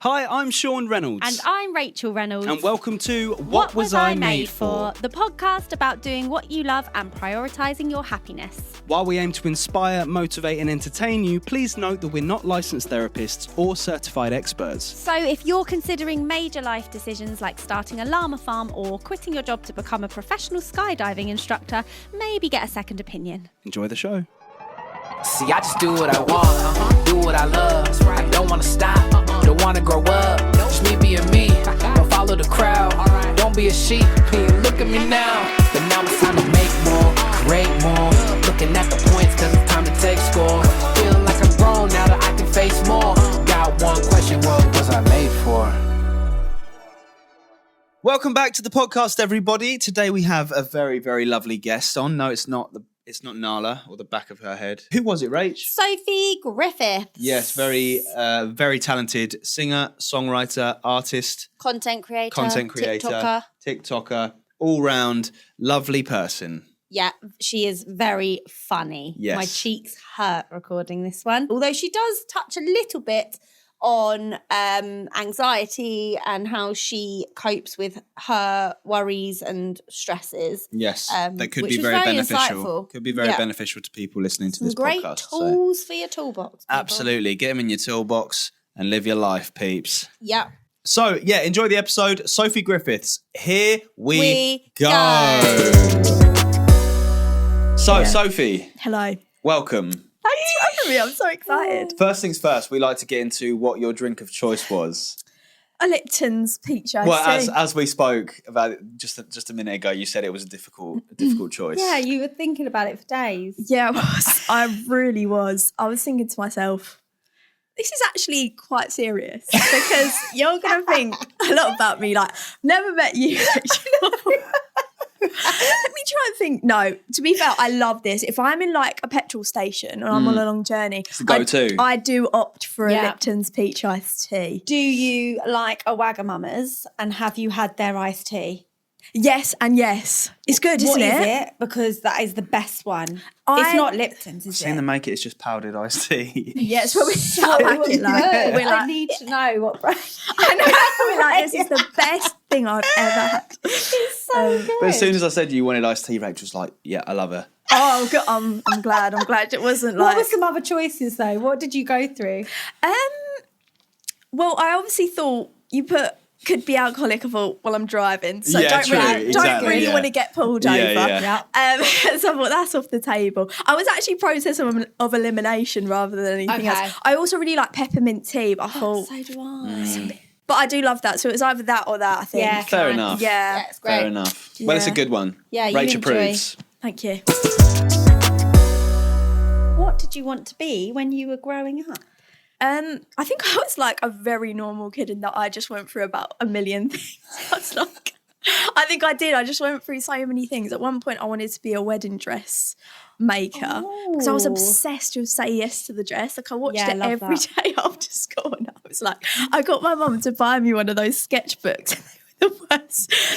Hi, I'm Shaun Reynolds. And I'm Rachael Reynolds. And welcome to What Was I Made For? The podcast about doing what you love and prioritising your happiness. While we aim to inspire, motivate and entertain you, please note that we're not licensed therapists or certified experts. So if you're considering major life decisions like starting a llama farm or quitting your job to become a professional skydiving instructor, maybe get a second opinion. Enjoy the show. See, I just do what I want, do what I love. I don't want to stop, don't want to grow up. Just me being me, don't follow the crowd. Don't be a sheep, look at me now. But now it's time to make more, create more. Looking at the points cause it's time to take score. Feeling like I'm grown now that I can face more. Got one question, what was I made for? Welcome back to the podcast, everybody. Today we have a very, very lovely guest on. No, it's not Nala or the back of her head. Who was it, Rach? Sophie Griffiths. Yes, very talented singer, songwriter, artist, Content creator, TikToker, all-round lovely person. Yeah, she is very funny. Yes. My cheeks hurt recording this one. Although she does touch a little bit on anxiety and how she copes with her worries and stresses. Yes, that could be very very beneficial. Insightful. Could be very beneficial to people listening to this great podcast. Tools for your toolbox. People. Absolutely. Get them in your toolbox and live your life, peeps. Yeah. So, enjoy the episode. Sophie Griffiths, here we go. So, Sophie. Hello. Welcome. Thanks for having me. I'm so excited. First things first, we like to get into what your drink of choice was. A Lipton's peach iced Well, tea. as we spoke about it just a minute ago, you said it was a difficult choice. Yeah, you were thinking about it for days. Yeah, I was. I really was. I was thinking to myself, this is actually quite serious because you're going to think a lot about me. Like, never met you. Let me try and think. No, to be fair, I love this. If I'm in like a petrol station and I'm on a long journey, it's the go-to. I do opt for a Lipton's peach iced tea. Do you like a Wagamama's and have you had their iced tea? Yes and yes. It's good, isn't it? What is it? Because that is the best one. I- It's not Lipton's, I've is seen it? them make it, it's just powdered iced tea. Yeah, it's what we like it like. Good. We're I like, need to know what brand. I know. We're like, this is the best thing I've ever had. It's so good. But as soon as I said you wanted iced tea, Rach was like, yeah, I love her. Oh, good. I'm glad. I'm glad it wasn't What like. were some other choices though? What did you go through? Well, I obviously thought you could be alcoholic. I thought, well, I'm driving, so Yeah, don't true, really yeah. want to get pulled Yeah, over. yeah. So I thought that's off the table. I was actually process of elimination rather than anything Okay. else. I also really like peppermint tea, but I thought, So do I. but I do love that. So it was either that or that. I think. Yeah. Fair Nice. enough. Yeah. It's great. Fair enough. Well, it's a Yeah. good one. Yeah, you Rach enjoy. approves. Thank you. What did you want to be when you were growing up? I think I was like a very normal kid in that I just went through about a million things. I think I did. I just went through so many things. At one point, I wanted to be a wedding dress maker because I was obsessed with Say Yes to the Dress. Like I watched Yeah, I it love every that. day after school, and I was like, I got my mum to buy me one of those sketchbooks.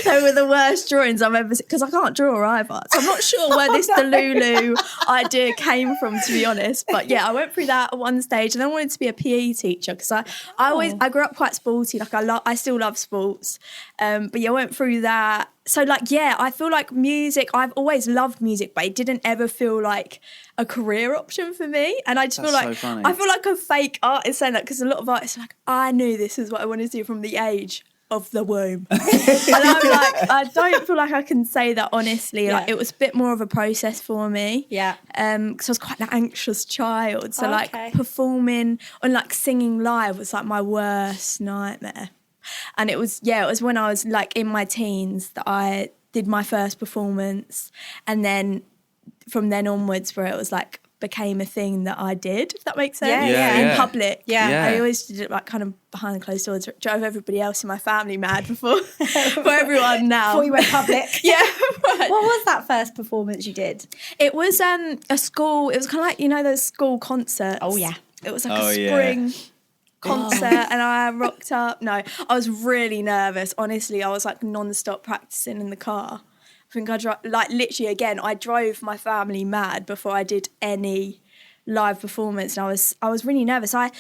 They were the worst drawings I've ever seen because I can't draw either. So I'm not sure where this Delulu idea came from, to be honest. But yeah, I went through that at one stage, and then I wanted to be a PE teacher because I grew up quite sporty. Like I still love sports. But yeah, I went through that. So like, yeah, I feel like music, I've always loved music, but it didn't ever feel like a career option for me. And I just feel like, so funny. I feel like a fake artist saying that because a lot of artists are like, I knew this is what I wanted to do from the age of the womb. And I'm like, I don't feel like I can say that honestly. Like it was a bit more of a process for me. Yeah. Because I was quite an anxious child. So Okay. like performing and like singing live was like my worst nightmare. And it was when I was like in my teens that I did my first performance, and then from then onwards where it was like became a thing that I did, if that makes sense. Yeah. In public. Yeah. I always did it like kind of behind closed doors, drove everybody else in my family mad before for everyone now. Before you went public. Yeah. What was that first performance you did? It was a school, it was kind of like, you know, those school concerts. Oh, yeah. It was like Oh, a yeah. spring concert and I rocked up. No, I was really nervous. Honestly, I was like non-stop practicing in the car. I think I drove, like literally again, I drove my family mad before I did any live performance, and I was really nervous. I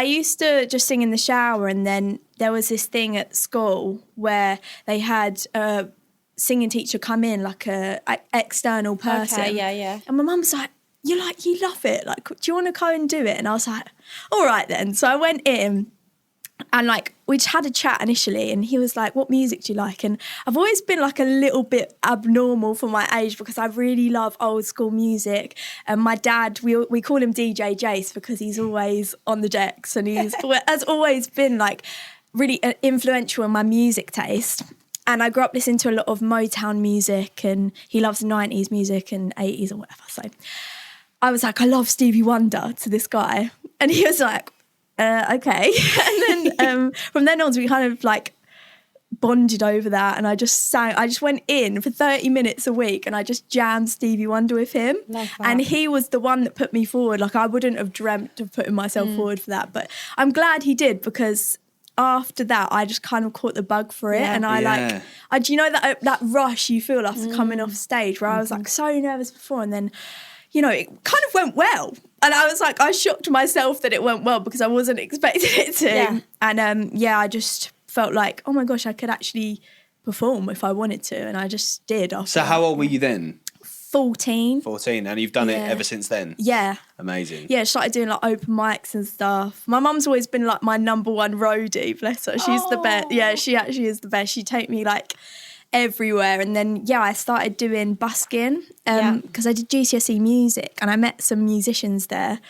used to just sing in the shower, and then there was this thing at school where they had a singing teacher come in, like a external person. Okay, yeah. And my mum's like, you love it, like, do you want to go and do it? And I was like, all right then. So I went in, and like we just had a chat initially, and he was like, what music do you like? And I've always been like a little bit abnormal for my age because I really love old school music. And my dad, we call him DJ Jace because he's always on the decks, and he's has always been like really influential in my music taste. And I grew up listening to a lot of Motown music, and he loves 90s music and 80s or whatever. So I was like, I love Stevie Wonder to this guy. And he was like, okay. And then from then on, we kind of like bonded over that. And I just went in for 30 minutes a week, and I just jammed Stevie Wonder with him. Love that. And he was the one that put me forward. Like, I wouldn't have dreamt of putting myself forward for that. But I'm glad he did, because after that, I just kind of caught the bug for it. And do you know that rush you feel after coming off stage, where I was like so nervous before, and then, you know, it kind of went well. And I was like, I shocked myself that it went well because I wasn't expecting it to. Yeah. And I just felt like, oh my gosh, I could actually perform if I wanted to. And I just did. So how old were you then? 14. 14, and you've done it ever since then? Yeah. Amazing. Yeah, started doing like open mics and stuff. My mum's always been like my number one roadie, bless her. She's the best. Yeah, she actually is the best. She'd take me like everywhere. And then, I started doing busking because I did GCSE music, and I met some musicians there.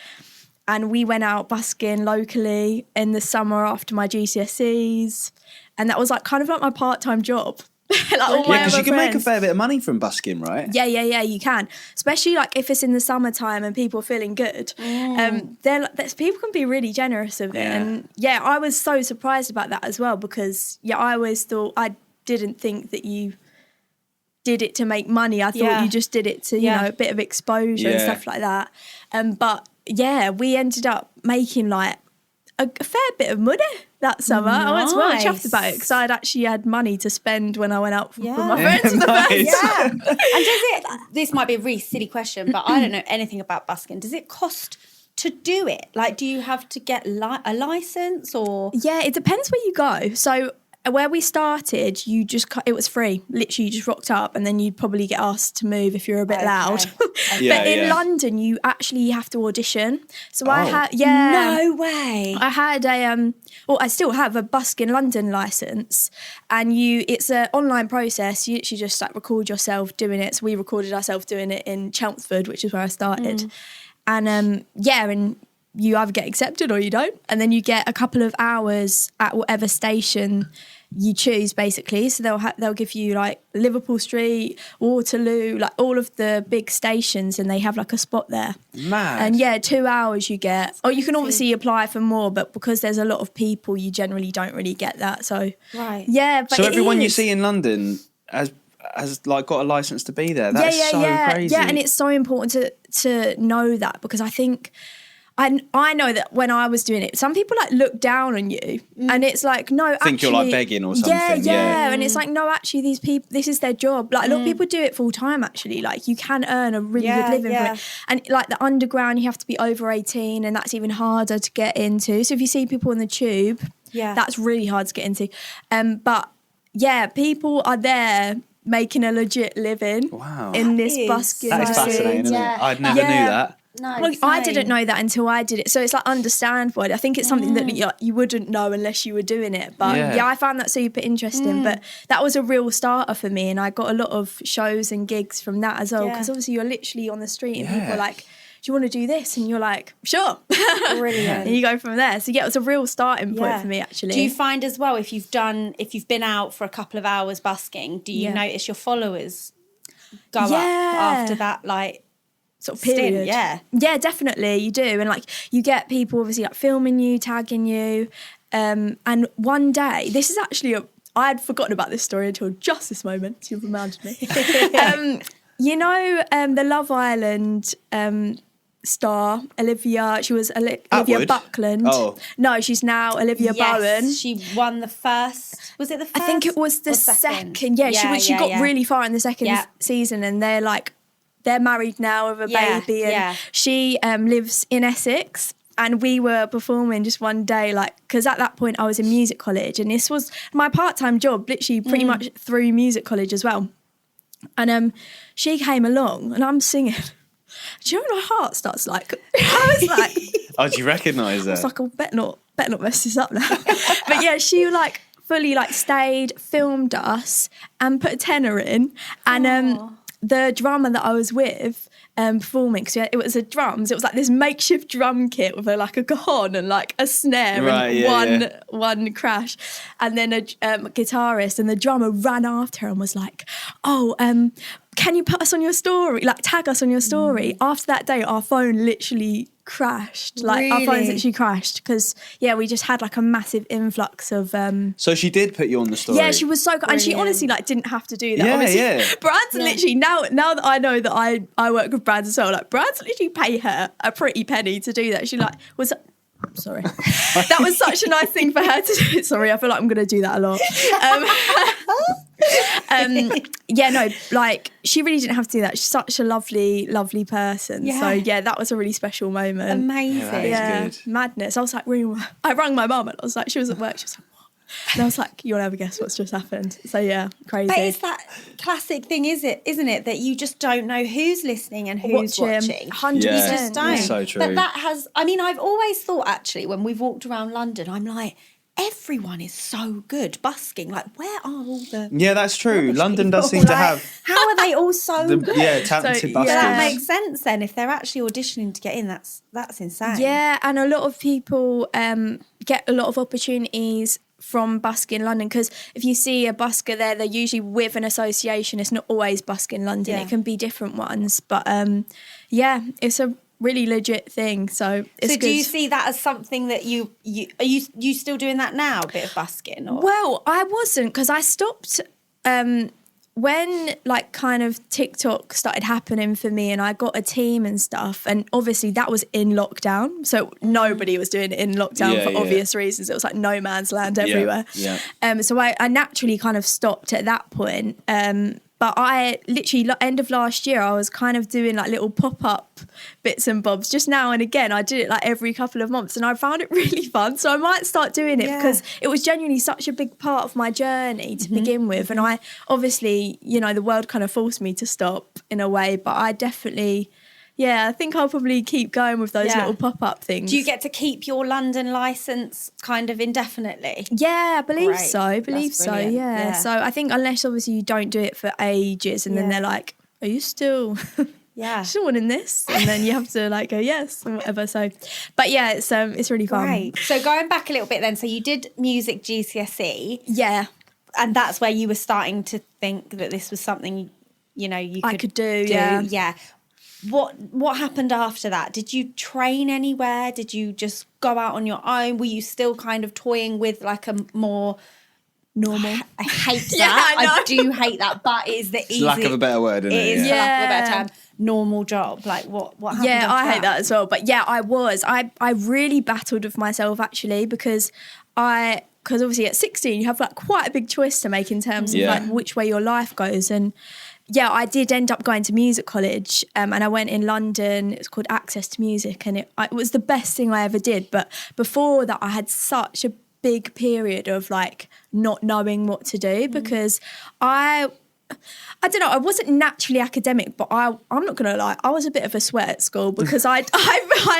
And we went out busking locally in the summer after my GCSEs. And that was like kind of like my part-time job. Because you can make a fair bit of money from busking, right? Yeah, you can. Especially like if it's in the summertime and people are feeling good. People can be really generous of it. And I was so surprised about that as well, because I always thought, I didn't think that you did it to make money. I thought you just did it to, you know, a bit of exposure and stuff like that. But we ended up making like a fair bit of money that summer. Nice. I was well chuffed about it because I'd actually had money to spend when I went out with my friends for the first time. And this might be a really silly question, but I don't know anything about busking. Does it cost to do it? Like, do you have to get a license or? Yeah, it depends where you go. So where we started, it was free. Literally, you just rocked up, and then you'd probably get asked to move if you're a bit loud. But in London, you actually have to audition. So I had, no way. I had I still have a busking London license, and it's an online process. You literally just like record yourself doing it. So we recorded ourselves doing it in Chelmsford, which is where I started, and you either get accepted or you don't, and then you get a couple of hours at whatever station you choose, basically. So they'll give you like Liverpool Street, Waterloo, like all of the big stations, and they have like a spot there. Mad. And 2 hours you get. Or you can obviously apply for more, but because there's a lot of people, you generally don't really get that. So but so everyone you see in London has like got a license to be there. That's so crazy. Yeah, and it's so important to know that, because I think I know that when I was doing it, some people like look down on you, and it's like, no, think actually, you're like begging or something. Yeah. And it's like, no, actually, these people, this is their job. Like a lot of people do it full time. Actually, like you can earn a really good living from it. And like the underground, you have to be over 18, and that's even harder to get into. So if you see people in the tube, that's really hard to get into. But people are there making a legit living in this busking. That is fascinating, isn't it? I never knew that. No, well, I didn't know that until I did it. So it's like understandable. I think it's something that you wouldn't know unless you were doing it. But I found that super interesting. But that was a real starter for me. And I got a lot of shows and gigs from that as well. Because obviously you're literally on the street and people are like, do you want to do this? And you're like, sure. Brilliant. And you go from there. So it was a real starting point for me, actually. Do you find as well, if you've been out for a couple of hours busking, do you notice your followers go up after that, like, sort of period? Yeah, definitely, you do. And like you get people obviously like filming you, tagging you, and one day, this is actually I had forgotten about this story until just this moment. You've reminded me. The Love Island star Olivia, she was Olivia Buckland. No, she's now Olivia Bowen. She won the first, was it the first? I think it was the second. She got really far in the second season, and they're married now with a baby, and she lives in Essex. And we were performing just one day, like, because at that point I was in music college, and this was my part-time job, literally pretty much through music college as well. And she came along, and I'm singing. Do you know when my heart starts like? I was like, "Oh, do you recognise her?" I was like, "I better not mess this up now." But yeah, she like fully like stayed, filmed us, and put a tenor in, and the drummer that I was with. Performing, because it was it was like this makeshift drum kit with a cajon and like a snare and one crash, and then a guitarist, and the drummer ran after her and was like, "Oh, can you put us on your story, like tag us on your story?" After that day, our phone literally crashed. Like our phones literally crashed because we just had like a massive influx of So she did put you on the story. Yeah, she was so good. And she honestly like didn't have to do that. Obviously, brands literally now that I know that I work with brands as well, like brands literally pay her a pretty penny to do that. She like was sorry. That was such a nice thing for her to do. Sorry, I feel like I'm gonna do that a lot. Like she really didn't have to do that. She's such a lovely person. Yeah. So yeah, that was a really special moment. Amazing. Good. Madness. I was like, I rang my mum and I was like, she was at work. She was like, what? And I was like, you'll never guess what's just happened. So yeah, crazy. But it's that classic thing, isn't it, that you just don't know who's listening and who's watching. 100%. You just don't. It's so true. But that has, I mean, I've always thought actually when we've walked around London, I'm like, everyone is so good busking. Like, where are all the... Yeah, that's true. London does seem to have... How are they all so good? Yeah, talented buskers. That makes sense then. If they're actually auditioning to get in, that's insane. Yeah, and a lot of people get a lot of opportunities from busking London, because if you see a busker there, they're usually with an association. It's not always busking London. It can be different ones. But it's a really legit thing, so it's good. Do you see that as something that you are you still doing that now, a bit of busking? Or? Well, I wasn't, because I stopped when like kind of TikTok started happening for me, and I got a team and stuff, and obviously that was in lockdown, so nobody was doing it in lockdown for obvious reasons. It was like no man's land everywhere. So I naturally kind of stopped at that point. But I literally, end of last year, I was kind of doing like little pop-up bits and bobs just now and again. I did it like every couple of months, and I found it really fun. So I might start doing it because it was genuinely such a big part of my journey to begin with. And I obviously, the world kind of forced me to stop in a way, but I definitely... Yeah, I think I'll probably keep going with those little pop-up things. Do you get to keep your London licence kind of indefinitely? Yeah, I believe so. Yeah. So I think unless obviously you don't do it for ages, and then they're like, are you still still wanting this? And then you have to like go yes and whatever. So but yeah, it's really fun. Right. So going back a little bit then, so you did music GCSE. Yeah. And that's where you were starting to think that this was something I could do. Yeah. What happened after that? Did you train anywhere? Did you just go out on your own? Were you still kind of toying with like a more normal? I hate that. I do hate that, but it is the easy. Lack of a better word, isn't it? It is, for lack of a better term, normal job. Like what happened? Yeah, I hate that as well. But yeah, I really battled with myself actually, because obviously at 16 you have like quite a big choice to make in terms of like which way your life goes. And yeah, I did end up going to music college, and I went in London. It was called Access to Music, and it was the best thing I ever did. But before that, I had such a big period of like not knowing what to do, because I don't know, I wasn't naturally academic, but I'm not going to lie, I was a bit of a sweat at school, because I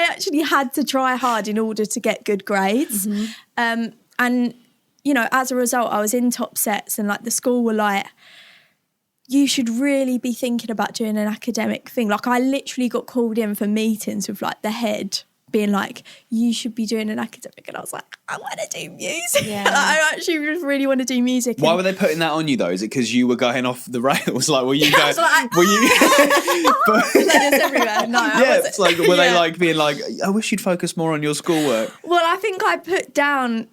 actually had to try hard in order to get good grades. And, as a result, I was in top sets, and like the school were like, you should really be thinking about doing an academic thing. Like I literally got called in for meetings with like the head being like, you should be doing an academic. And I was like, I want to do music. Yeah. Like, I actually really want to do music. Why were they putting that on you though? Is it because you were going off the rails? Like, were you going? Were you? It's everywhere. No, it's like, were they like being like, I wish you'd focus more on your schoolwork? Well, I think I put down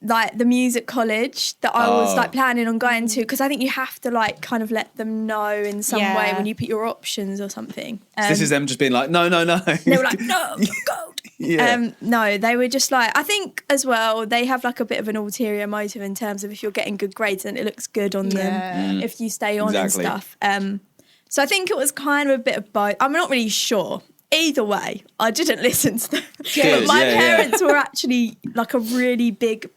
like the music college that I was like planning on going to, because I think you have to like kind of let them know in some way when you put your options or something. So this is them just being like, no. They were like, no, go. No, they were just like, I think as well, they have like a bit of an ulterior motive in terms of if you're getting good grades and it looks good on them if you stay on and stuff. So I think it was kind of a bit of both. I'm not really sure. Either way, I didn't listen to them. Good, My yeah, parents were actually like a really big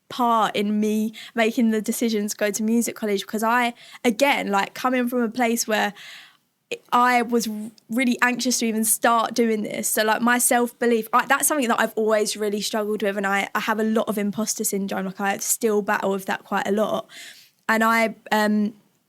part in me making the decision to go to music college, because I, again, like coming from a place where I was really anxious to even start doing this. So like my self-belief, that's something that I've always really struggled with, and I have a lot of imposter syndrome. Like I still battle with that quite a lot. And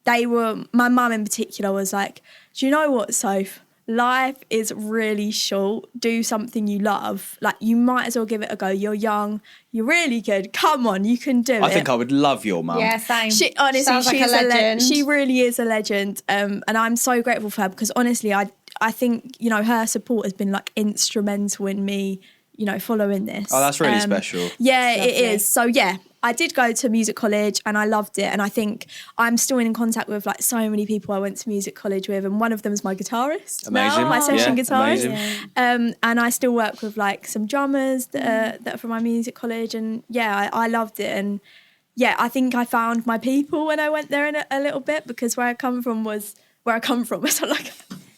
my mum in particular was like, do you know what, Soph? Life is really short. Do something you love. Like, you might as well give it a go. You're young. You're really good. Come on, you can do it. I think I would love your mum. Yeah, same. She, honestly, sounds like she's a legend. she really is a legend. And I'm so grateful for her, because honestly, I think, you know, her support has been like instrumental in me, you know, following this. Oh, that's really special. Yeah, Lovely. it is. So yeah, I did go to music college and I loved it. And I think I'm still in contact with like so many people I went to music college with. And one of them is my guitarist. Amazing. Now, my session guitarist. Amazing. And I still work with like some drummers that are from my music college. And yeah, I loved it. And yeah, I think I found my people when I went there in a little bit, because where I come from. So like,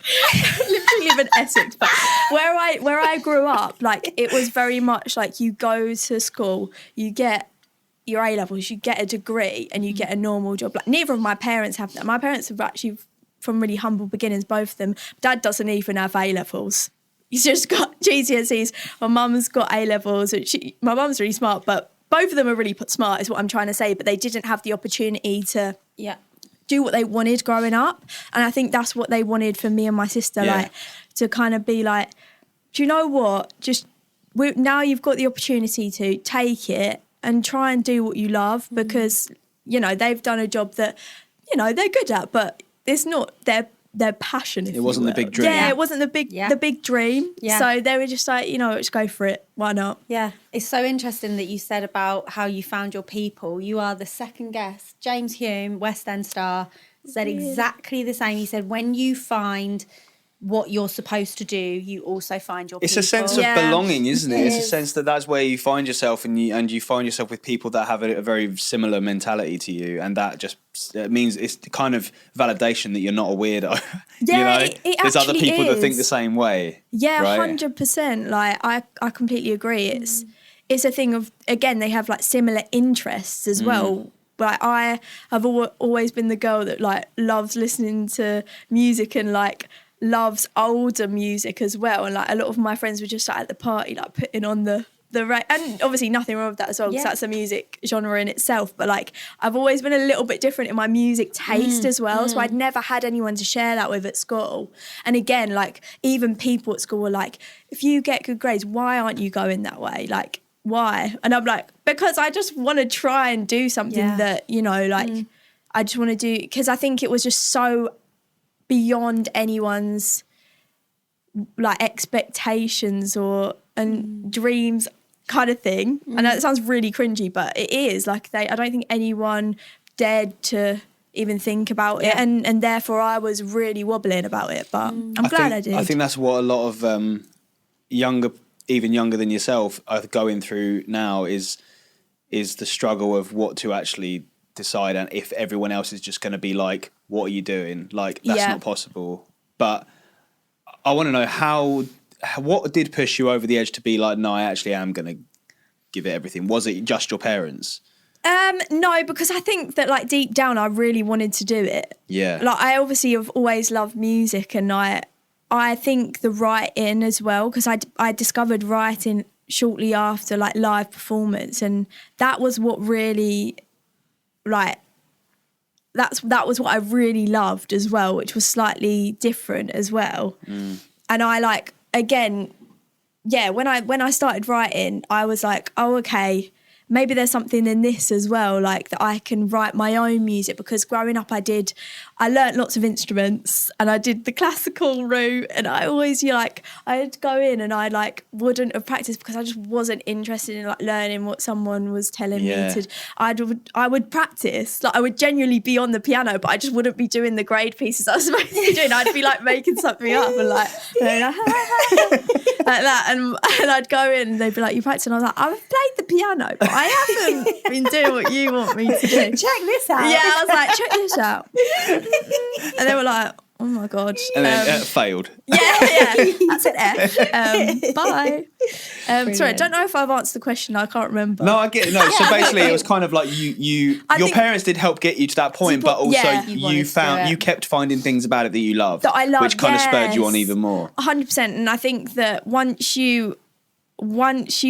I literally live in Essex, but where I grew up, like it was very much like you go to school, you get your A-levels, you get a degree, and you get a normal job. Like neither of my parents have that. My parents have actually from really humble beginnings, both of them. Dad doesn't even have A-levels. He's just got GCSEs. My mum's got A-levels. My mum's really smart, but both of them are really smart is what I'm trying to say, but they didn't have the opportunity to do what they wanted growing up. And I think that's what they wanted for me and my sister, like to kind of be like, do you know what? Now you've got the opportunity to take it and try and do what you love, because, you know, they've done a job that, you know, they're good at, but it's not their passion. It wasn't the big dream. Yeah, it wasn't the big dream. Yeah. So they were just like, you know, just go for it. Why not? Yeah, it's so interesting that you said about how you found your people. You are the second guest. James Hume, West End star, said exactly the same. He said, when you find what you're supposed to do, you also find your people. It's a sense of belonging, isn't it? It's a sense that that's where you find yourself, and you find yourself with people that have a very similar mentality to you, and that just means it's kind of validation that you're not a weirdo. Yeah, you know, there's other people that think the same way. Yeah, right? 100%. Like I completely agree. It's a thing of, again, they have like similar interests as well. Like I have always been the girl that like loves listening to music and like loves older music as well, and like a lot of my friends were just like at the party like putting on the and obviously nothing wrong with that as well, because that's a music genre in itself, but like I've always been a little bit different in my music taste as well, so I'd never had anyone to share that with at school. And again, like even people at school were like, if you get good grades, why aren't you going that way? Like, why? And I'm like, because I just want to try and do something that, you know, like I just want to do, because I think it was just so beyond anyone's like expectations and dreams kind of thing. I know it sounds really cringy, but it is like I don't think anyone dared to even think about it, and therefore I was really wobbling about it, but I'm glad I did. I think that's what a lot of even younger than yourself are going through now, is the struggle of what to actually decide, and if everyone else is just going to be like, what are you doing? Like, that's not possible. But I want to know what did push you over the edge to be like, no, I actually am going to give it everything? Was it just your parents? No, because I think that like deep down I really wanted to do it. Yeah. Like I obviously have always loved music, and I think the writing as well, because I discovered writing shortly after like live performance, and that was what really like that was what I really loved as well, which was slightly different as well. And I like, again, when I started writing, I was like, oh, okay, maybe there's something in this as well, like that I can write my own music, because growing up I learnt lots of instruments and I did the classical route, and I always I'd go in and I like wouldn't have practiced because I just wasn't interested in like learning what someone was telling me to. I would practice, like I would genuinely be on the piano, but I just wouldn't be doing the grade pieces I was supposed to be doing. I'd be like making something up and like that, and I'd go in and they'd be like, you practice? And I was like, I've played the piano, but I haven't been doing what you want me to do. Check this out. Yeah, I was like, check this out. And they were like, Oh my God. And then failed. Yeah, that's an F. Bye. Sorry, I don't know if I've answered the question. I can't remember. No, I get it. No, so basically it was kind of like your parents did help get you to that point, but also you kept finding things about it that you loved. That I loved, which kind of spurred you on even more. 100%. And I think that once you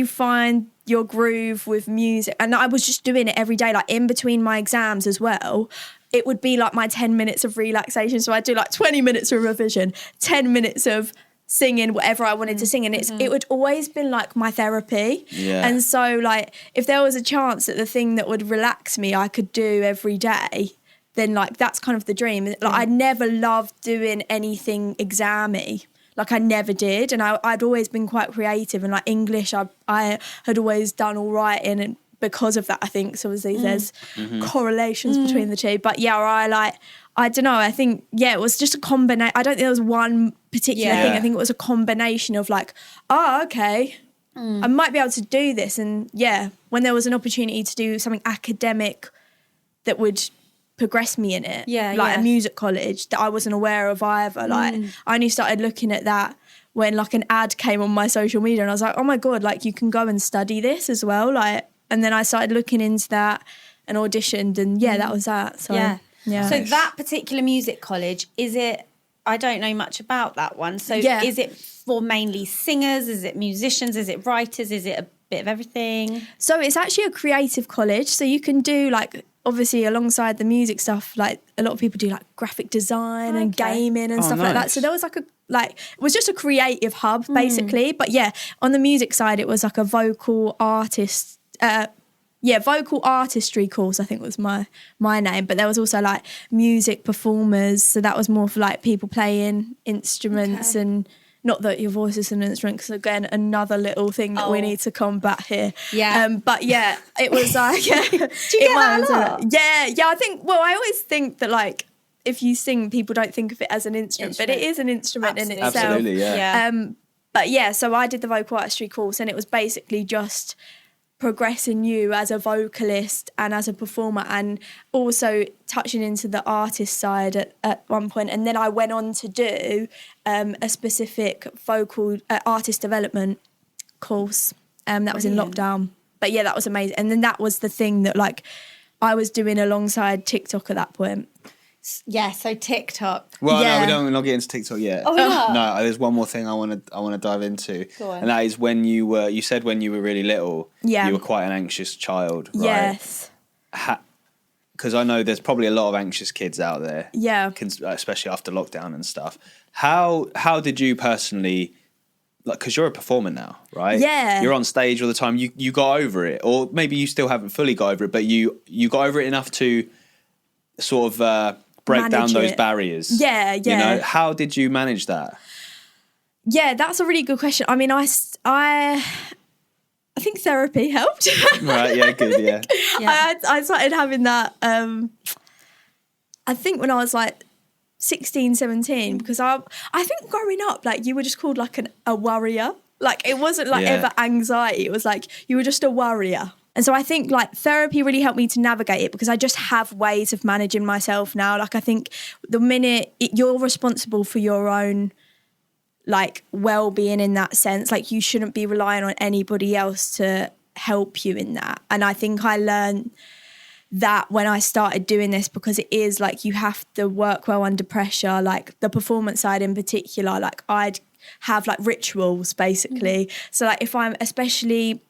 find your groove with music, and I was just doing it every day, like in between my exams as well, it would be like my 10 minutes of relaxation. So I'd do like 20 minutes of revision, 10 minutes of singing whatever I wanted to sing, and it would always been like my therapy. And so like if there was a chance that the thing that would relax me I could do every day, then like that's kind of the dream. Like I never loved doing anything exam-y. Like I never did, and I'd always been quite creative, and like English I had always done all right in, and because of that I think, so obviously there's correlations between the two. But yeah, I don't know, I think it was just a combination. I don't think there was one particular thing. I think it was a combination of like, okay, I might be able to do this, and when there was an opportunity to do something academic that would progress me in it, a music college that I wasn't aware of either. Like I only started looking at that when like an ad came on my social media, and I was like, oh my God, like you can go and study this as well. Like, and then I started looking into that and auditioned, and that was that. So So that particular music college, is it? I don't know much about that one. So is it for mainly singers? Is it musicians? Is it writers? Is it a bit of everything? So it's actually a creative college. So you can do like, obviously alongside the music stuff, like a lot of people do like graphic design and gaming and stuff like that. So there was it was just a creative hub basically. But on the music side, it was like a vocal artistry course, I think was my name. But there was also like music performers. So that was more for like people playing instruments and not that your voice is an instrument, because again, another little thing that we need to combat here. But it was like, do you get that a lot? I think. Well, I always think that like if you sing, people don't think of it as an instrument, but it is an instrument in itself. Absolutely, But so I did the vocal artistry course, and it was basically just progressing you as a vocalist and as a performer, and also touching into the artist side at one point. And then I went on to do a specific vocal artist development course that was in lockdown. But that was amazing. And then that was the thing that like I was doing alongside TikTok at that point. So TikTok. Well, no, we're not getting into TikTok yet. Oh, no. No, there's one more thing I want to dive into. Go on. And that is when you said when you were really little, you were quite an anxious child, right? Yes. Because I know there's probably a lot of anxious kids out there. Yeah. Especially after lockdown and stuff. How did you personally, like, because you're a performer now, right? Yeah. You're on stage all the time. You got over it, or maybe you still haven't fully got over it, but you got over it enough to sort of break down those barriers. Yeah. You know, how did you manage that? Yeah, that's a really good question. I mean, I think therapy helped. Right, yeah, good, yeah. I started having that, I think when I was like 16, 17, because I think growing up, like you were just called like a worrier. Like it wasn't like ever anxiety. It was like you were just a worrier. And so I think like therapy really helped me to navigate it, because I just have ways of managing myself now. Like I think the minute you're responsible for your own like well-being in that sense, like you shouldn't be relying on anybody else to help you in that. And I think I learned that when I started doing this, because it is like you have to work well under pressure, like the performance side in particular. Like I'd have like rituals basically. So like if I'm, especially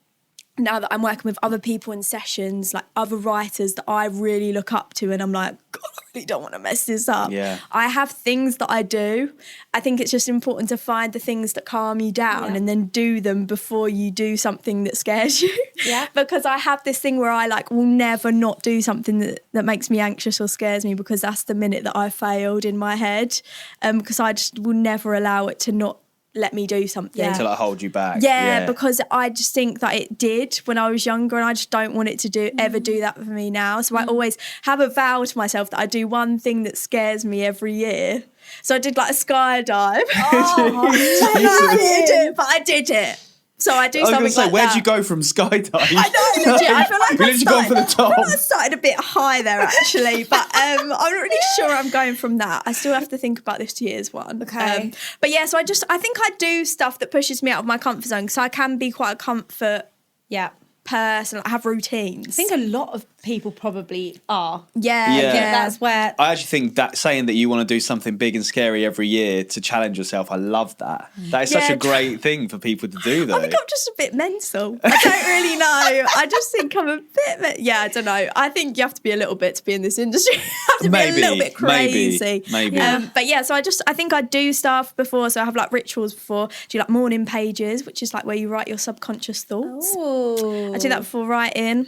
now that I'm working with other people in sessions, like other writers that I really look up to, and I'm like, God, I really don't want to mess this up. Yeah. I have things that I do. I think it's just important to find the things that calm you down and then do them before you do something that scares you. Yeah. Because I have this thing where I like will never not do something that makes me anxious or scares me, because that's the minute that I failed in my head. Because I just will never allow it to not let me do something. To like hold you back. Yeah, because I just think that it did when I was younger, and I just don't want it to ever do that for me now. So I always have a vow to myself that I do one thing that scares me every year. So I did like a skydive. Oh, but I did it. So I do I was something going to say, like where'd that. you go from skydiving? I know, legit. I feel like You literally gone for the top. I started a bit high there, actually, but I'm not really sure I'm going from that. I still have to think about this year's one. Okay. But yeah, so I think I do stuff that pushes me out of my comfort zone, so I can be quite a comfort Yeah. person. I have routines. I think a lot of people probably are. Yeah. That's where. I actually think that saying that you want to do something big and scary every year to challenge yourself, I love that. That is such Yeah. a great thing for people to do, though. I think I'm just a bit mental. I don't really know. I just think I'm a bit. Yeah, I don't know. I think you have to be a little bit to be in this industry. You have to be a little bit crazy. Maybe. But yeah, so I think I do stuff before. So I have like rituals before. Do like morning pages, which is like where you write your subconscious thoughts. Oh. I do that before writing,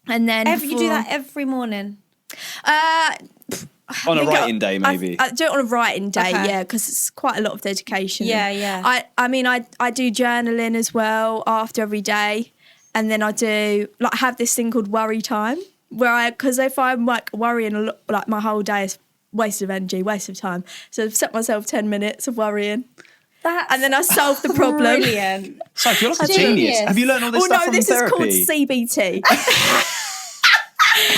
and then You do that every morning. On a think writing day, maybe. I do it on a writing day, Okay. yeah, because it's quite a lot of dedication. Yeah. I mean, I do journaling as well after every day, and then I do like have this thing called worry time, because if I'm like worrying a lot, like my whole day is waste of energy, waste of time. So I've set myself 10 minutes of worrying. And then I solve the problem. Brilliant. So you're like a Genius. genius. Have you learned all this stuff from this therapy? is called CBT.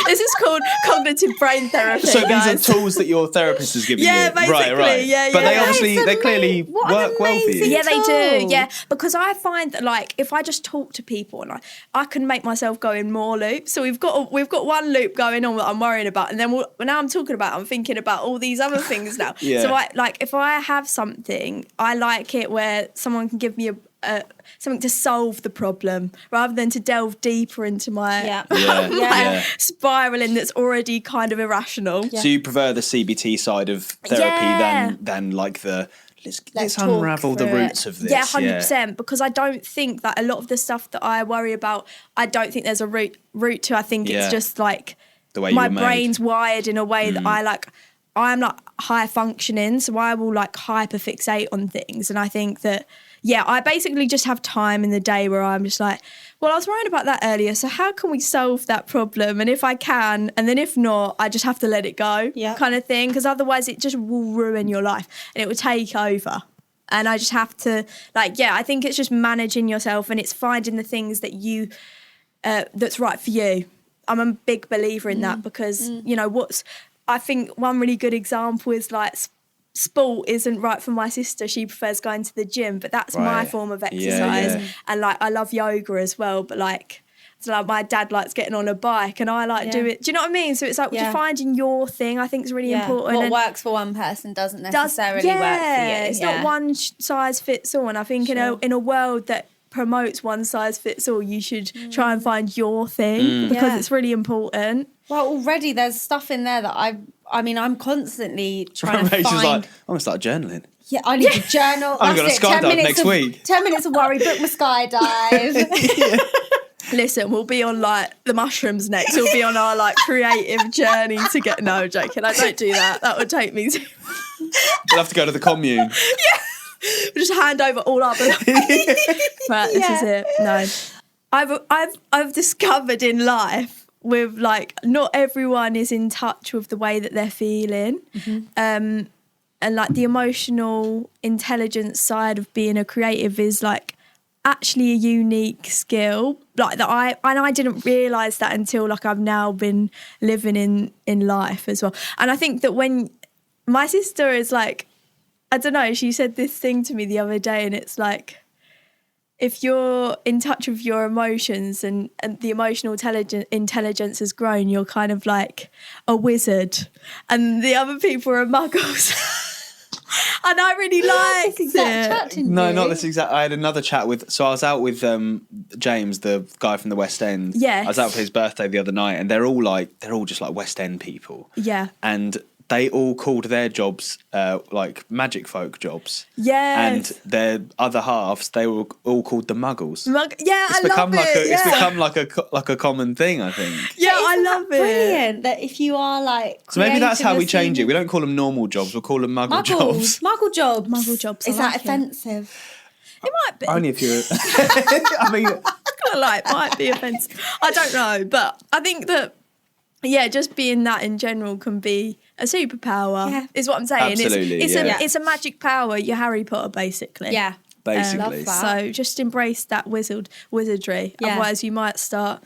This is called cognitive brain therapy. So guys. these are tools that your therapist has given Yeah, you? basically, Right. yeah, But yeah. they obviously, That's they clearly What an work well for you. amazing Yeah, they do. tool. Yeah, because I find that like if I just talk to people and I can make myself go in more loops. So we've got one loop going on that I'm worrying about, and then now I'm talking about, I'm thinking about all these other things now. Yeah. So if I have something, I like it where someone can give me something to solve the problem rather than to delve deeper into my Yeah. spiraling that's already kind of irrational. So you prefer the CBT side of therapy Yeah. than like the let's talk unravel the through it. roots of this. Yeah, 100%. Because I don't think that a lot of the stuff that I worry about, I don't think there's a root to. I think Yeah. it's just like The way you my were made. brain's wired in a way that I'm like high functioning, so I will like hyper fixate on things. And I think that, yeah, I basically just have time in the day where I'm just like, well, I was worrying about that earlier, so how can we solve that problem? And if I can, and then if not, I just have to let it go, kind of thing, because otherwise it just will ruin your life and it will take over. And I just have to, I think it's just managing yourself, and it's finding the things that you, that's right for you. I'm a big believer in that because, I think one really good example is like sport isn't right for my sister. She prefers going to the gym, but that's my Right. form of exercise. Yeah. And like I love yoga as well, but like so like my dad likes getting on a bike and I like do it. Do you know what I mean? So it's like just finding your thing, I think, is really important. What And works for one person doesn't necessarily work for you. it's not one size fits all. And I think in a world that promotes one size fits all, you should try and find your thing because it's really important. Well, already there's stuff in there that I'm constantly trying to Rachel's find. like, I'm going to start journaling. Yeah, I need to journal. I'm That's gonna it. 10 skydive minutes next of, week. 10 minutes of worry, book my skydive. Listen, we'll be on like the mushrooms next. We'll be on our like creative journey to get. No, I'm joking. I don't do that. That would take me to. We'll have to go to the commune. Just hand over all our belongings. Right, this is it. No, I've discovered in life with like not everyone is in touch with the way that they're feeling, and like the emotional intelligence side of being a creative is like actually a unique skill. Like that I didn't realise that until like I've now been living in life as well. And I think that when my sister is like, I don't know, she said this thing to me the other day, and it's like, if you're in touch with your emotions and the emotional intelligence has grown, you're kind of like a wizard, and the other people are muggles. And I really liked it. No, not this exact. I had another chat so I was out with James, the guy from the West End. Yes. I was out for his birthday the other night, and they're all just like West End people. Yeah. And they all called their jobs like magic folk jobs. Yes. And their other halves, they were all called the Muggles. I love it. It's become like a common thing, I think. Yeah, I love it. Brilliant. That if you are like. So maybe that's how we creative change it. We don't call them normal jobs. We'll call them Muggle jobs. Muggle jobs. Muggle jobs. I Is like that it. offensive? It might be. Only if you're. I mean, Might be offensive. I don't know, but I think that just being that in general can be a superpower. Yeah. Is what I'm saying. Absolutely, It's yeah. a magic power. You're Harry Potter, basically. Yeah. Basically. Love that. So just embrace that wizardry. Yeah. Otherwise, you might start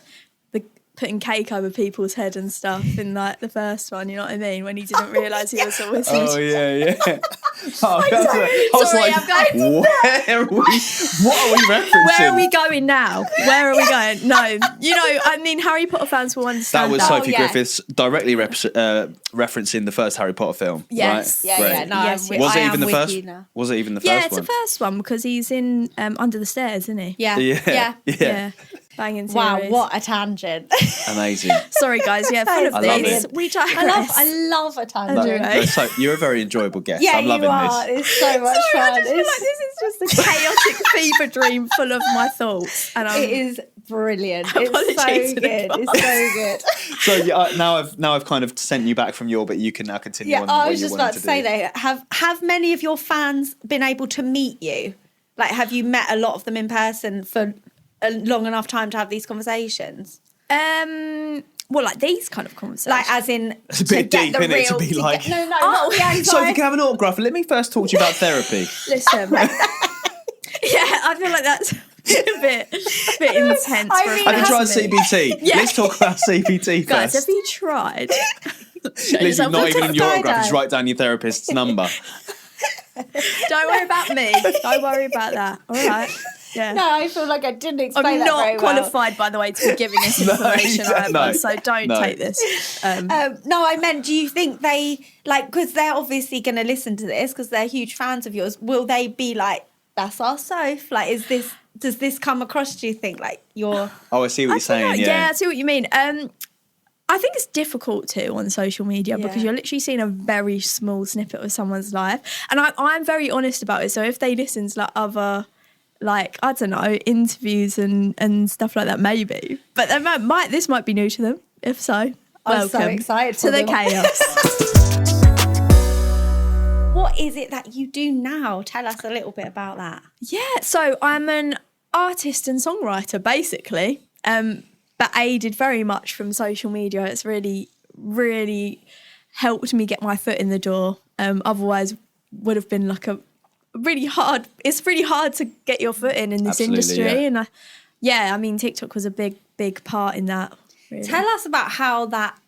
putting cake over people's head and stuff in like the first one. You know what I mean? When he didn't realise he was a wizard. Oh yeah. Oh, I was Sorry, like, I'm going where are we? What are we referencing? Where are we going now? Where are we going? No, I mean, Harry Potter fans will That understand was that. Sophie yeah. Griffiths directly referencing the first Harry Potter film. Yes. Right? Yeah, Great. no, Yes, I'm, Was I it am even the with first? you now. Was it even the Yeah, first it's one? the first one because he's in Under the Stairs, isn't he? Yeah. Yeah. Yeah. Banging series. Wow, what a tangent. Amazing. Sorry, guys. Yeah, full of I love these. it. We digress. I love a tangent. Okay. So you're a very enjoyable guest. Yeah, I'm loving you are. this. It's so much Sorry, I fun. just feel like this is just a chaotic fever dream full of my thoughts. And It is brilliant. Apologies It's so in good. It's so good. So yeah, now I've kind of sent you back from but you can now continue Yeah, on. I what was you're just wanting about to say though, have many of your fans been able to meet you? Like, have you met a lot of them in person for a long enough time to have these conversations? well, like these kind of conversations. Like, as in, It's a bit deep, isn't it, to be like, no, not the anxiety. So if you can have an autograph, let me first talk to you about therapy. Listen. Yeah, I feel like that's a bit intense. I for a mean, Have you tried family. CBT? Yeah. Let's talk about CBT Guys, first. have you tried? Literally, not even in your tie-dye. autograph, just write down your therapist's number. Don't worry about me. Don't worry about that. All right. Yeah. No, I feel like I didn't explain I'm that very not well. qualified, by the way, to be giving this information either, no, so don't no. take this. No, I meant, do you think they, like, because they're obviously going to listen to this because they're huge fans of yours, will they be like, that's our Soph? Like, does this come across, do you think, like, you're... Oh, I see what you're saying. Yeah, I see what you mean. I think it's difficult to on social media because Yeah. you're literally seeing a very small snippet of someone's life. And I'm very honest about it. So if they listen to like other, like, I don't know, interviews and stuff like that, maybe. But they this might be new to them. If so, I'm so welcome excited to for the them. chaos. What is it that you do now? Tell us a little bit about that. Yeah, so I'm an artist and songwriter, basically, but aided very much from social media. It's really, really helped me get my foot in the door. Otherwise, would have been like it's really hard to get your foot in this Absolutely, industry. yeah. And I mean, TikTok was a big part in that. Really. Tell us about how that,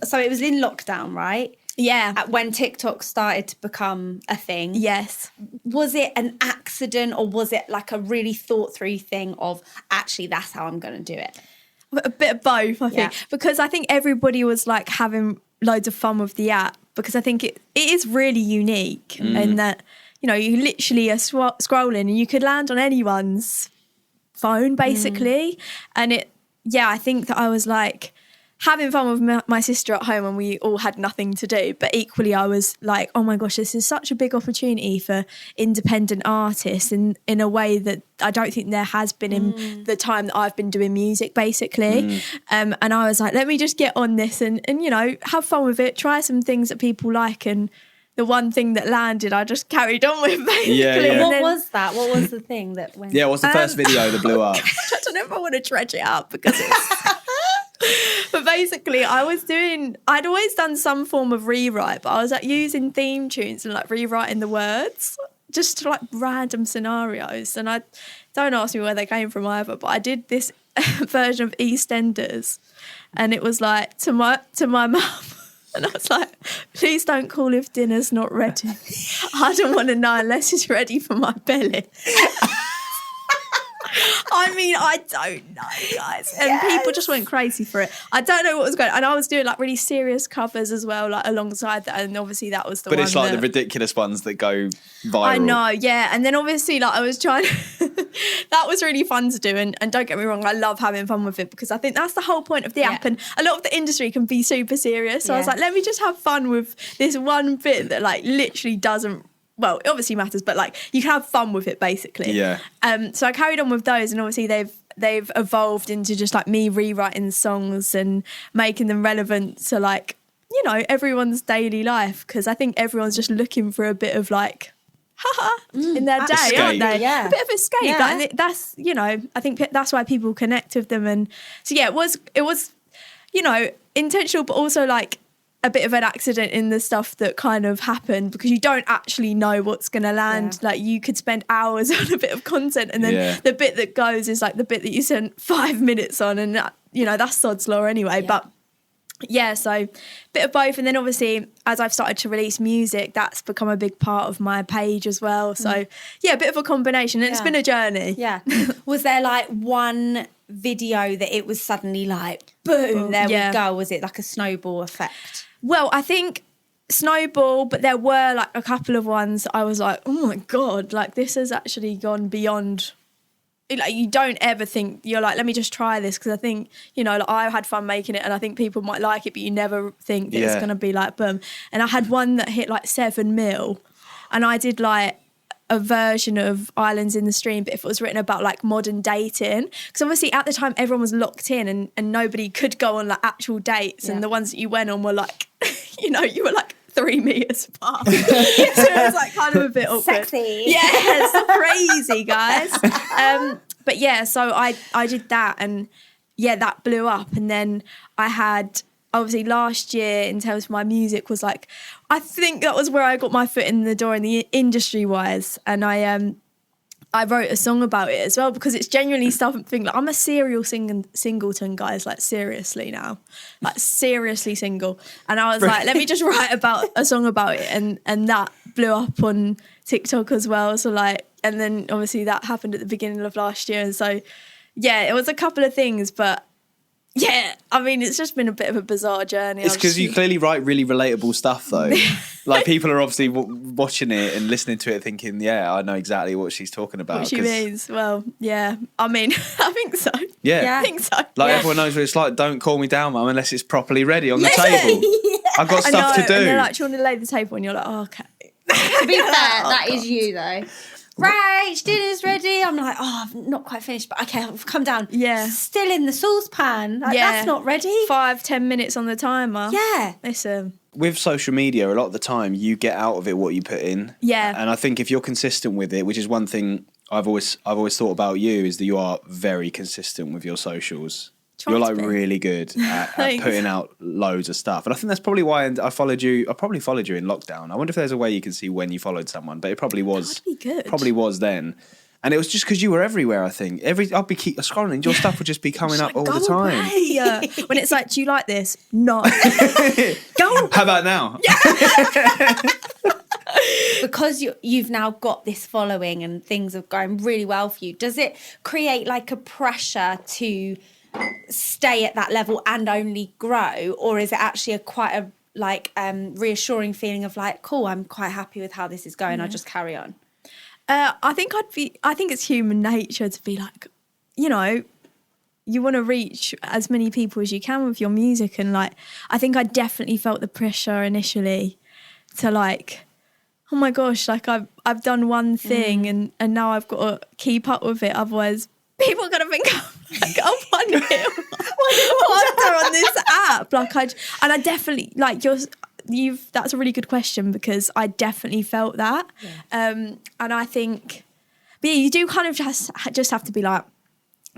so it was in lockdown, right? Yeah. When TikTok started to become a thing. Yes. Was it an accident or was it like a really thought through thing of actually that's how I'm going to do it? A bit of both, I think, Yeah. because I think everybody was like having loads of fun with the app because I think it is really unique in that, you literally are scrolling and you could land on anyone's phone basically. And I think that I was like having fun with my sister at home and we all had nothing to do. But equally, I was like, oh my gosh, this is such a big opportunity for independent artists in a way that I don't think there has been in the time that I've been doing music, basically. And I was like, let me just get on this and have fun with it, try some things that people like. And the one thing that landed, I just carried on with, basically. Yeah, yeah. And What then- was that? What was the thing that went... Yeah, what's the first video that blew up? I don't know if I want to dredge it up because it's... But basically, I'd always done some form of rewrite, but I was like using theme tunes and like rewriting the words just to like random scenarios. And I don't ask me where they came from either, but I did this version of EastEnders and it was like to my mum. And I was like, please don't call if dinner's not ready. I don't want to know unless it's ready for my belly. I mean, I don't know, guys. And people just went crazy for it. I don't know what was going on. And I was doing like really serious covers as well, like alongside that. And obviously that was the one. But it's like that, the ridiculous ones that go viral. I know, yeah. And then obviously like I was trying that was really fun to do. And don't get me wrong, I love having fun with it because I think that's the whole point of the app. And a lot of the industry can be super serious. So I was like, let me just have fun with this one bit that like literally doesn't, well, it obviously matters, but like you can have fun with it basically. Yeah. So I carried on with those, and obviously they've evolved into just like me rewriting songs and making them relevant to like everyone's daily life because I think everyone's just looking for a bit of like in their day, Escape. aren't they? Yeah. A bit of escape. Yeah. Like, and that's I think that's why people connect with them, and so yeah, it was intentional, but also like a bit of an accident in the stuff that kind of happened, because you don't actually know what's going to land. Like you could spend hours on a bit of content, and then the bit that goes is like the bit that you spent 5 minutes on, and that's sod's law anyway. But yeah, so bit of both. And then obviously as I've started to release music, that's become a big part of my page as well. So yeah, a bit of a combination, and it's been a journey. Yeah. Was there like one video that it was suddenly like, boom, there we go? Was it like a snowball effect? Well, I think snowball, but there were like a couple of ones I was like, oh my God, like this has actually gone beyond. Like you don't ever think, you're like, let me just try this, because I think, like I had fun making it and I think people might like it, but you never think that it's going to be like boom. And I had one that hit like 7 mil, and I did like a version of Islands in the Stream, but if it was written about like modern dating, because obviously at the time everyone was locked in and nobody could go on like actual dates, and the ones that you went on were like, you were like 3 meters apart. So it was like kind of a bit awkward. Sexy. Yes, crazy, guys. But yeah, so I did that, and yeah, that blew up. And then I had, obviously last year in terms of my music was like, I think that was where I got my foot in the door in the industry wise. And I wrote a song about it as well, because it's genuinely something like, I'm a serial singleton, guys, like seriously now, like seriously single. And I was like, let me just write about a song about it. And that blew up on TikTok as well. So like, and then obviously that happened at the beginning of last year. And so, yeah, it was a couple of things, but yeah, I mean, it's just been a bit of a bizarre journey. It's because you clearly write really relatable stuff, though. Like, people are obviously watching it and listening to it thinking, yeah, I know exactly what she's talking about. What she means. Well, yeah. I mean, I think so. Yeah. I think so. Like, everyone knows what it's like. Don't call me down, Mum, unless it's properly ready on the table. I've got stuff to do. And they're like, do you want to lay the table? And you're like, oh, okay. To be fair, that is you, though. Rach, dinner's ready. I'm like, I've not quite finished, but okay, I've come down. Yeah. Still in the saucepan. Like, that's not ready. 5-10 minutes on the timer. Yeah. Listen. With social media, a lot of the time, you get out of it what you put in. Yeah. And I think if you're consistent with it, which is one thing I've always thought about you, is that you are very consistent with your socials. You're like really good at putting out loads of stuff. And I think that's probably why I followed you. I probably followed you in lockdown. I wonder if there's a way you can see when you followed someone, but it probably was. That'd be good. Probably was then. And it was just because you were everywhere, I think. I'd be keep scrolling and your stuff would just be coming up all the time. When it's like, do you like this? No. Go. How about now? Yeah. Because you've now got this following and things are going really well for you, does it create like a pressure to stay at that level and only grow, or is it actually quite a reassuring feeling of like, cool, I'm quite happy with how this is going, I'll just carry on? I think it's human nature to be like, you want to reach as many people as you can with your music, and like I think I definitely felt the pressure initially to like, oh my gosh, like I've done one thing and now I've got to keep up with it, otherwise people are going to think like, I'm one hill wonder on this app. Like I definitely, like that's a really good question, because I definitely felt that. Yeah. And I think, but yeah, you do kind of just have to be like,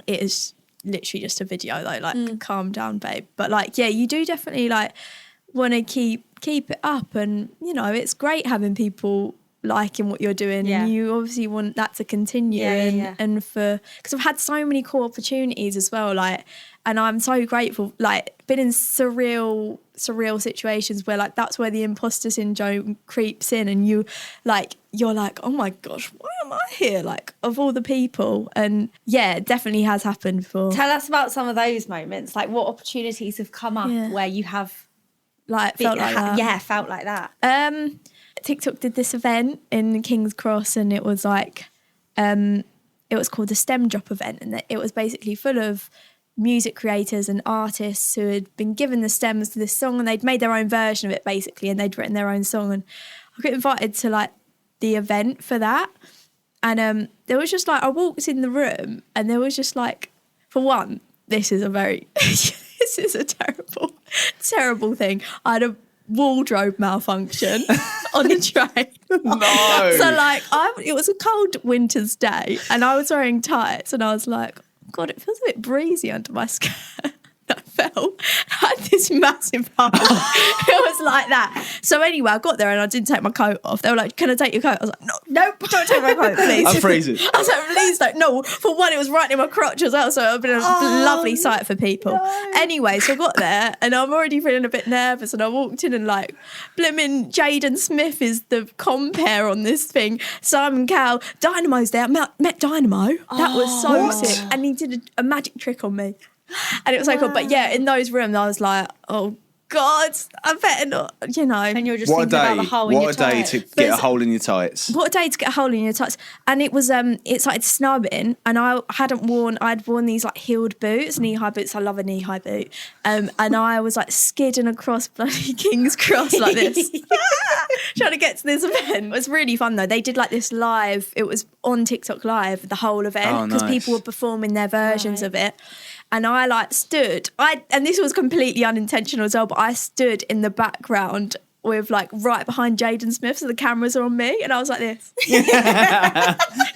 it is literally just a video though, like calm down, babe. But like, yeah, you do definitely like want to keep it up, and it's great having people liking what you're doing, and you obviously want that to continue, and for, because I've had so many cool opportunities as well, like, and I'm so grateful, like been in surreal situations where like that's where the imposter syndrome creeps in, and you're like, oh my gosh, why am I here, like of all the people? And yeah, it definitely has happened before. Tell us about some of those moments, like what opportunities have come up where you have like felt like that. Yeah, felt like that. TikTok did this event in King's Cross, and it was like, it was called the STEM Drop event, and it was basically full of music creators and artists who had been given the stems to this song, and they'd made their own version of it basically, and they'd written their own song. And I got invited to like the event for that, and there was just like, I walked in the room and there was just like, for one, this is a terrible thing. I had a wardrobe malfunction on the train. No. So like, it was a cold winter's day, and I was wearing tights, and I was like, God, it feels a bit breezy under my skirt. I fell. I had this massive hole. It was like that. So anyway, I got there and I didn't take my coat off. They were like, can I take your coat? I was like, no, don't take my coat, please. I'm freezing. I was like, please don't. No, for one, it was right in my crotch as well, so it would have been a lovely sight for people. No. Anyway, so I got there and I'm already feeling a bit nervous, and I walked in and like, blimmin' Jaden Smith is the compere on this thing. Simon Cowell, Dynamo's there. Met Dynamo. That was so sick. And he did a magic trick on me. And it was so cool. But yeah, in those rooms, I was like, oh, God, I better not, you know. And you're just thinking about the hole in your tights. What a day to get a hole in your tights. What a day to get a hole in your tights. And it was, it started snowing, and I'd worn these like heeled boots, knee-high boots. I love a knee-high boot. And I was like skidding across bloody King's Cross like this, trying to get to this event. It was really fun though. They did like this live, it was on TikTok live, the whole event, because people were performing their versions of it. And I like stood, and this was completely unintentional as well, but I stood in the background with like right behind Jaden Smith, so the cameras are on me, and I was like this.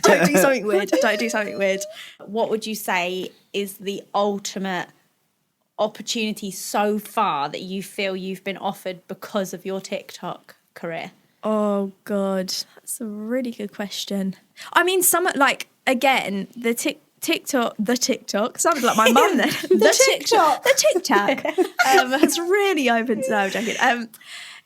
Don't do something weird. Don't do something weird. What would you say is the ultimate opportunity so far that you feel you've been offered because of your TikTok career? Oh God, that's a really good question. I mean, some like, again, the TikTok sounded like my mum then. The TikTok has really opened. No, I'm joking.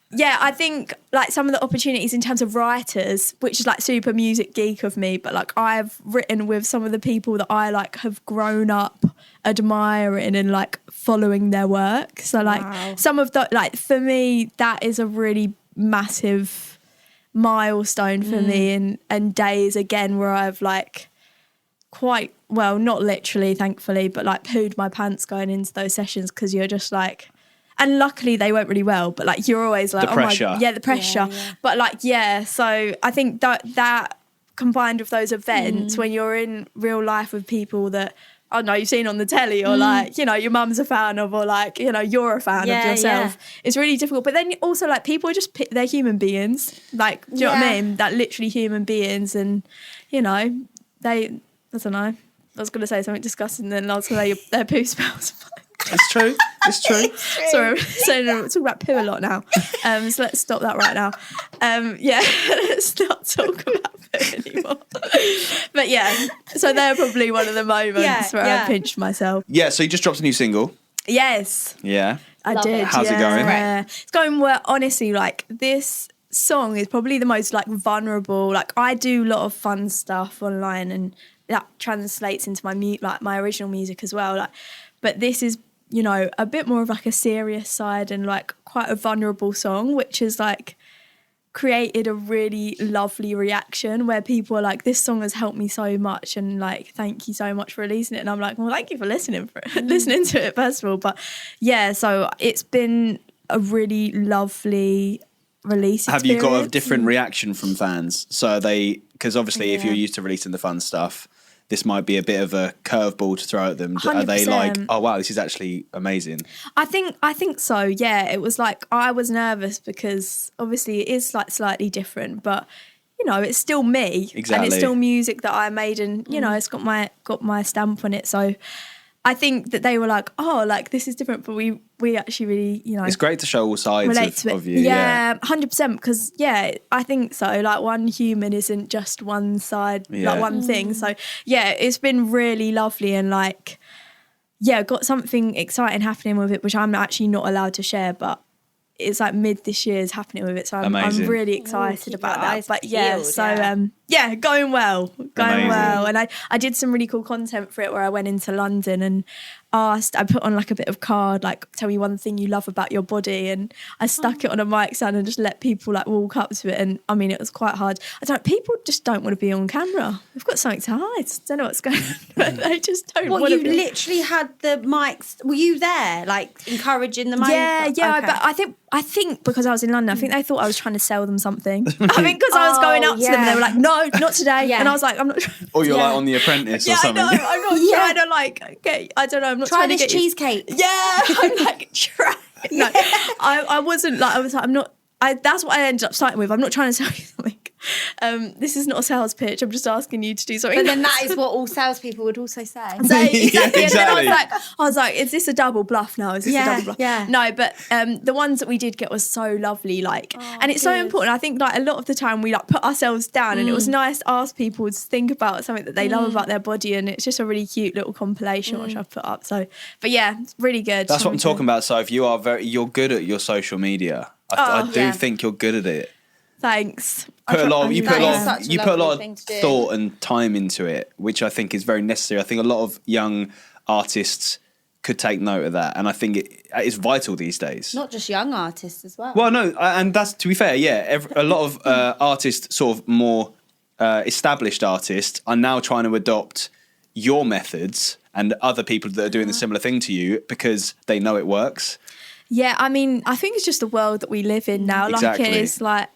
Yeah, I think like some of the opportunities in terms of writers, which is like super music geek of me, but like I've written with some of the people that I like have grown up admiring and like following their work. So like some of the, like for me, that is a really massive milestone for me, and days again where I've like quite, well, not literally, thankfully, but like pooed my pants going into those sessions, because you're just like, and luckily they went really well, but like you're always like, the pressure. The pressure. Yeah. But like, so I think that combined with those events, when you're in real life with people that, I don't know, you've seen on the telly, or like, you know, your mum's a fan of, or like, you know, you're a fan of yourself. It's really difficult. But then also like people are just, they're human beings. Like, do you know what I mean? That literally human beings, and, you know, I don't know. I was going to say something disgusting, then I was going to say their poo smells. It's true. It's true. Sorry, we're talking about poo a lot now. So let's stop that right now. Let's not talk about poo anymore. But yeah, so they're probably one of the moments where I pinched myself. Yeah, so you just dropped a new single. Yes. Yeah. I did. How's it going? It's going well. Honestly, like this song is probably the most like vulnerable. Like I do a lot of fun stuff online, and that translates into my original music as well. Like, but this is, you know, a bit more of like a serious side, and like quite a vulnerable song, which is like created a really lovely reaction where people are like, this song has helped me so much, and like, thank you so much for releasing it. And I'm like, well, thank you for listening to it first of all. But yeah, so it's been a really lovely release experience. Have you got a different reaction from fans? So are they, because obviously if you're used to releasing the fun stuff, this might be a bit of a curveball to throw at them. 100%. Are they like, oh wow, this is actually amazing? I think so, yeah. It was like, I was nervous because obviously it is like slightly different, but you know, it's still me. Exactly. And it's still music that I made, and you know, it's got my stamp on it. So I think that they were like, oh, like this is different, but we actually really, you know, it's great to show all sides of you. Yeah, 100%. Because I think so. Like one human isn't just one side, like one thing. So yeah, it's been really lovely, and like, got something exciting happening with it, which I'm actually not allowed to share, but it's like mid this year is happening with it. So I'm really excited about that. But going well. And I did some really cool content for it where I went into London and I put on like a bit of card, like tell me one thing you love about your body, and I stuck it on a mic stand and just let people like walk up to it. And I mean, it was quite hard. People just don't want to be on camera. They've got something to hide. Don't know what's going on, but they just don't want to be. You literally had the mics. Were you there, like encouraging the mic? Yeah. Okay. But I think because I was in London, I think they thought I was trying to sell them something. I think because I was going up to them, and they were like, no, not today. And I was like, I'm not. Or you're like on The Apprentice or something. I know. I'm not trying to like. Okay, I don't know. I'm not trying to get cheesecake. I'm like try. No, I wasn't like. I was like, I'm not. That's what I ended up starting with. I'm not trying to sell you something. this is not a sales pitch. I'm just asking you to do something. But then that is what all salespeople would also say. So, exactly. Yeah, And then exactly. I was like, is this a double bluff now? Is this a double bluff? Yeah. No, but the ones that we did get was so lovely. Like, and it's so good. important. I think like a lot of the time we like put ourselves down, and it was nice to ask people to think about something that they love about their body, and it's just a really cute little compilation which I've put up. So, but yeah, it's really good. That's what I'm talking about. So if you're good at your social media. I do think you're good at it. Thanks. You put such a a lot lovely of thing to do. thought and time into it, which I think is very necessary. I think a lot of young artists could take note of that, and I think it's vital these days. Not just young artists as well. Well, no, and that's, to be fair, yeah. A lot of artists, sort of more established artists, are now trying to adopt your methods and other people that are doing the similar thing to you because they know it works. Yeah, I mean, I think it's just the world that we live in now. Exactly. Like, it's like,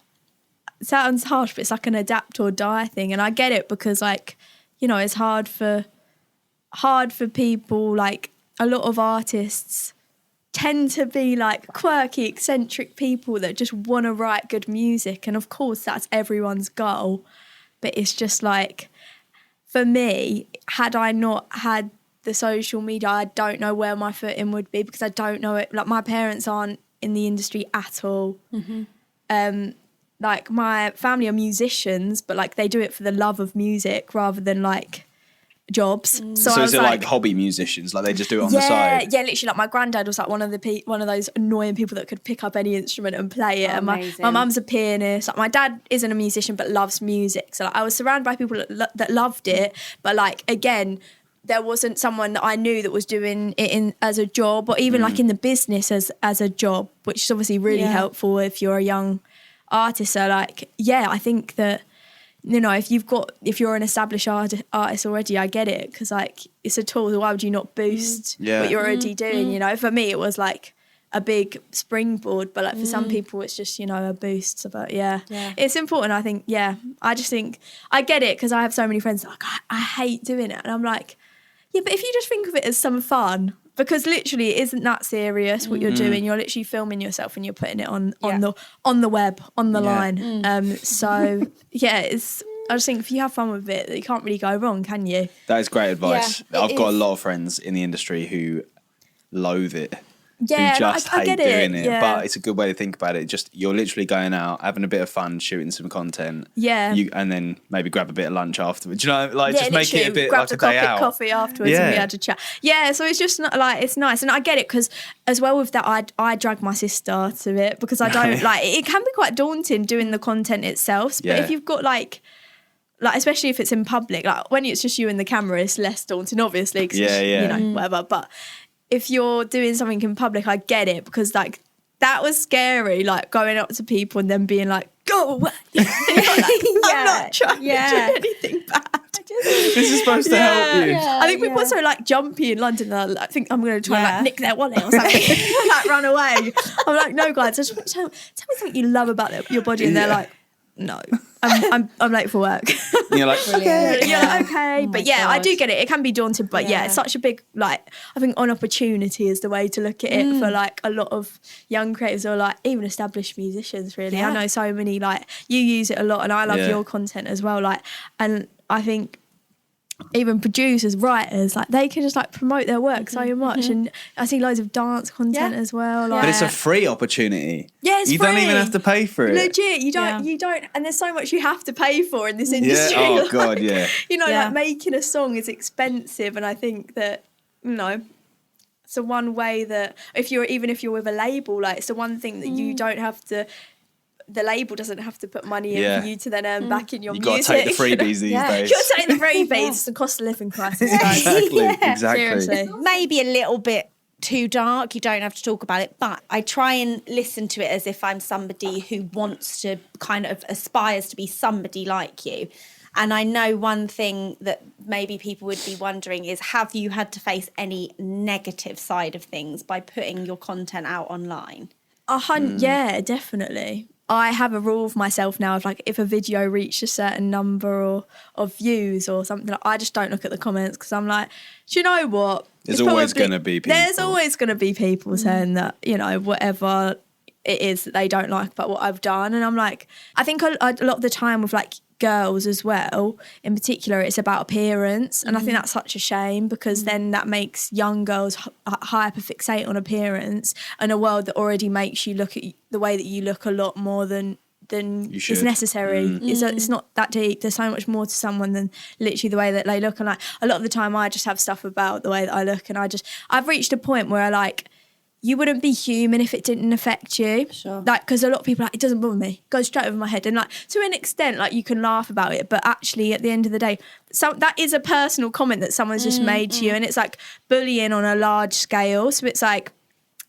it sounds harsh, but it's like an adapt or die thing. And I get it because, like, you know, it's hard for people. Like, a lot of artists tend to be like quirky, eccentric people that just want to write good music. And of course, that's everyone's goal. But it's just like, for me, had I not had the social media, I don't know where my footing would be, because I don't know it. Like, my parents aren't in the industry at all. Like, my family are musicians, but like they do it for the love of music rather than like jobs. So I is was it like hobby musicians? Like they just do it on the side? Yeah, literally. Like, my granddad was like one of those annoying people that could pick up any instrument and play it. And my Amazing. mum's a pianist. Like, my dad isn't a musician but loves music. So like, I was surrounded by people that loved it, but like, again, there wasn't someone that I knew that was doing it as a job, or even like in the business as a job, which is obviously really helpful if you're a young artist. So like, yeah, I think that, you know, if you're an established artist already, I get it, because like, it's a tool. So why would you not boost what you're already doing? You know, for me it was like a big springboard, but like for some people it's just, you know, a boost. So, but yeah, it's important. I think, I just think I get it, because I have so many friends that are like, I hate doing it, and I'm like, yeah, but if you just think of it as some fun, because literally it isn't that serious what you're doing. You're literally filming yourself and you're putting it on the web, on the line. So yeah, I just think if you have fun with it, you can't really go wrong, can you? That is great advice. Yeah, I've got a lot of friends in the industry who loathe it. Yeah, who just I hate get doing it. it. Yeah. But it's a good way to think about it. Just, you're literally going out, having a bit of fun, shooting some content. Yeah. And then maybe grab a bit of lunch afterwards. You know, like, Yeah, just make it a bit grabbed like a day out. coffee afterwards and we had a chat. Yeah, so it's just not, like, it's nice. And I get it, because as well with that, I drag my sister to it, because I don't like it. Can be quite daunting doing the content itself. But if you've got like especially if it's in public, like when it's just you and the camera, it's less daunting, obviously, because you know, whatever. But if you're doing something in public, I get it, because like that was scary, like going up to people and then being like, go away. I'm not trying to do anything bad. This is supposed to help you. I think people are so like jumpy in London. I think I'm going to try and like nick their wallet or something, like run away. I'm like, no, guys, just tell me something you love about your body, and they're like, no, I'm late for work. And you're like, okay. You're like, okay. But yeah, I do get it. It can be daunting, but yeah, it's such a big, like, I think an opportunity is the way to look at it for like a lot of young creators, or like even established musicians, really. I know so many, like, you use it a lot, and I love your content as well. Like, and I think even producers, writers, like, they can just like promote their work so much. And I see loads of dance content as well. Like, But it's a free opportunity. Yeah, it's you free. don't even have to pay for it. Legit, you don't, and there's so much you have to pay for in this industry. Yeah. Oh like, God, yeah. You know, like making a song is expensive, and I think that, you know, it's the one way that if you're with a label, like, it's the one thing that you don't have to. The label doesn't have to put money in for you to then earn back in your music. You've got to take the freebies these days. You've got to take the freebies. It's the cost of living crisis, guys. Exactly. Seriously. Maybe a little bit too dark. You don't have to talk about it, but I try and listen to it as if I'm somebody who wants to kind of aspires to be somebody like you. And I know one thing that maybe people would be wondering is, have you had to face any negative side of things by putting your content out online? Yeah, definitely. I have a rule of myself now of like, if a video reached a certain number of views or something, I just don't look at the comments, because I'm like, do you know what? There's always going to be people. There's always going to be people saying that, you know, whatever it is that they don't like about what I've done. And I'm like, I think a lot of the time with like girls as well, in particular, it's about appearance. And I think that's such a shame, because then that makes young girls hyper fixate on appearance in a world that already makes you look at the way that you look a lot more than is necessary. It's not that deep. There's so much more to someone than literally the way that they look. And like a lot of the time I just have stuff about the way that I look, and I've reached a point where like, you wouldn't be human if it didn't affect you. Sure. Like, because a lot of people are like, it doesn't bother me. It goes straight over my head. And like, to an extent, like, you can laugh about it, but actually at the end of the day, so that is a personal comment that someone's just made to you, and it's like bullying on a large scale. So it's like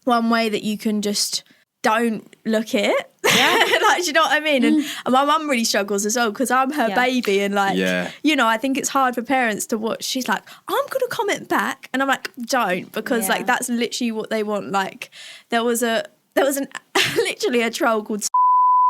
one way that you can just don't look it. Yeah. Like, do you know what I mean? And my mum really struggles as well, because I'm her baby, and like, you know, I think it's hard for parents to watch. She's like, I'm going to comment back. And I'm like, don't, because like, that's literally what they want. Like, there was literally a troll called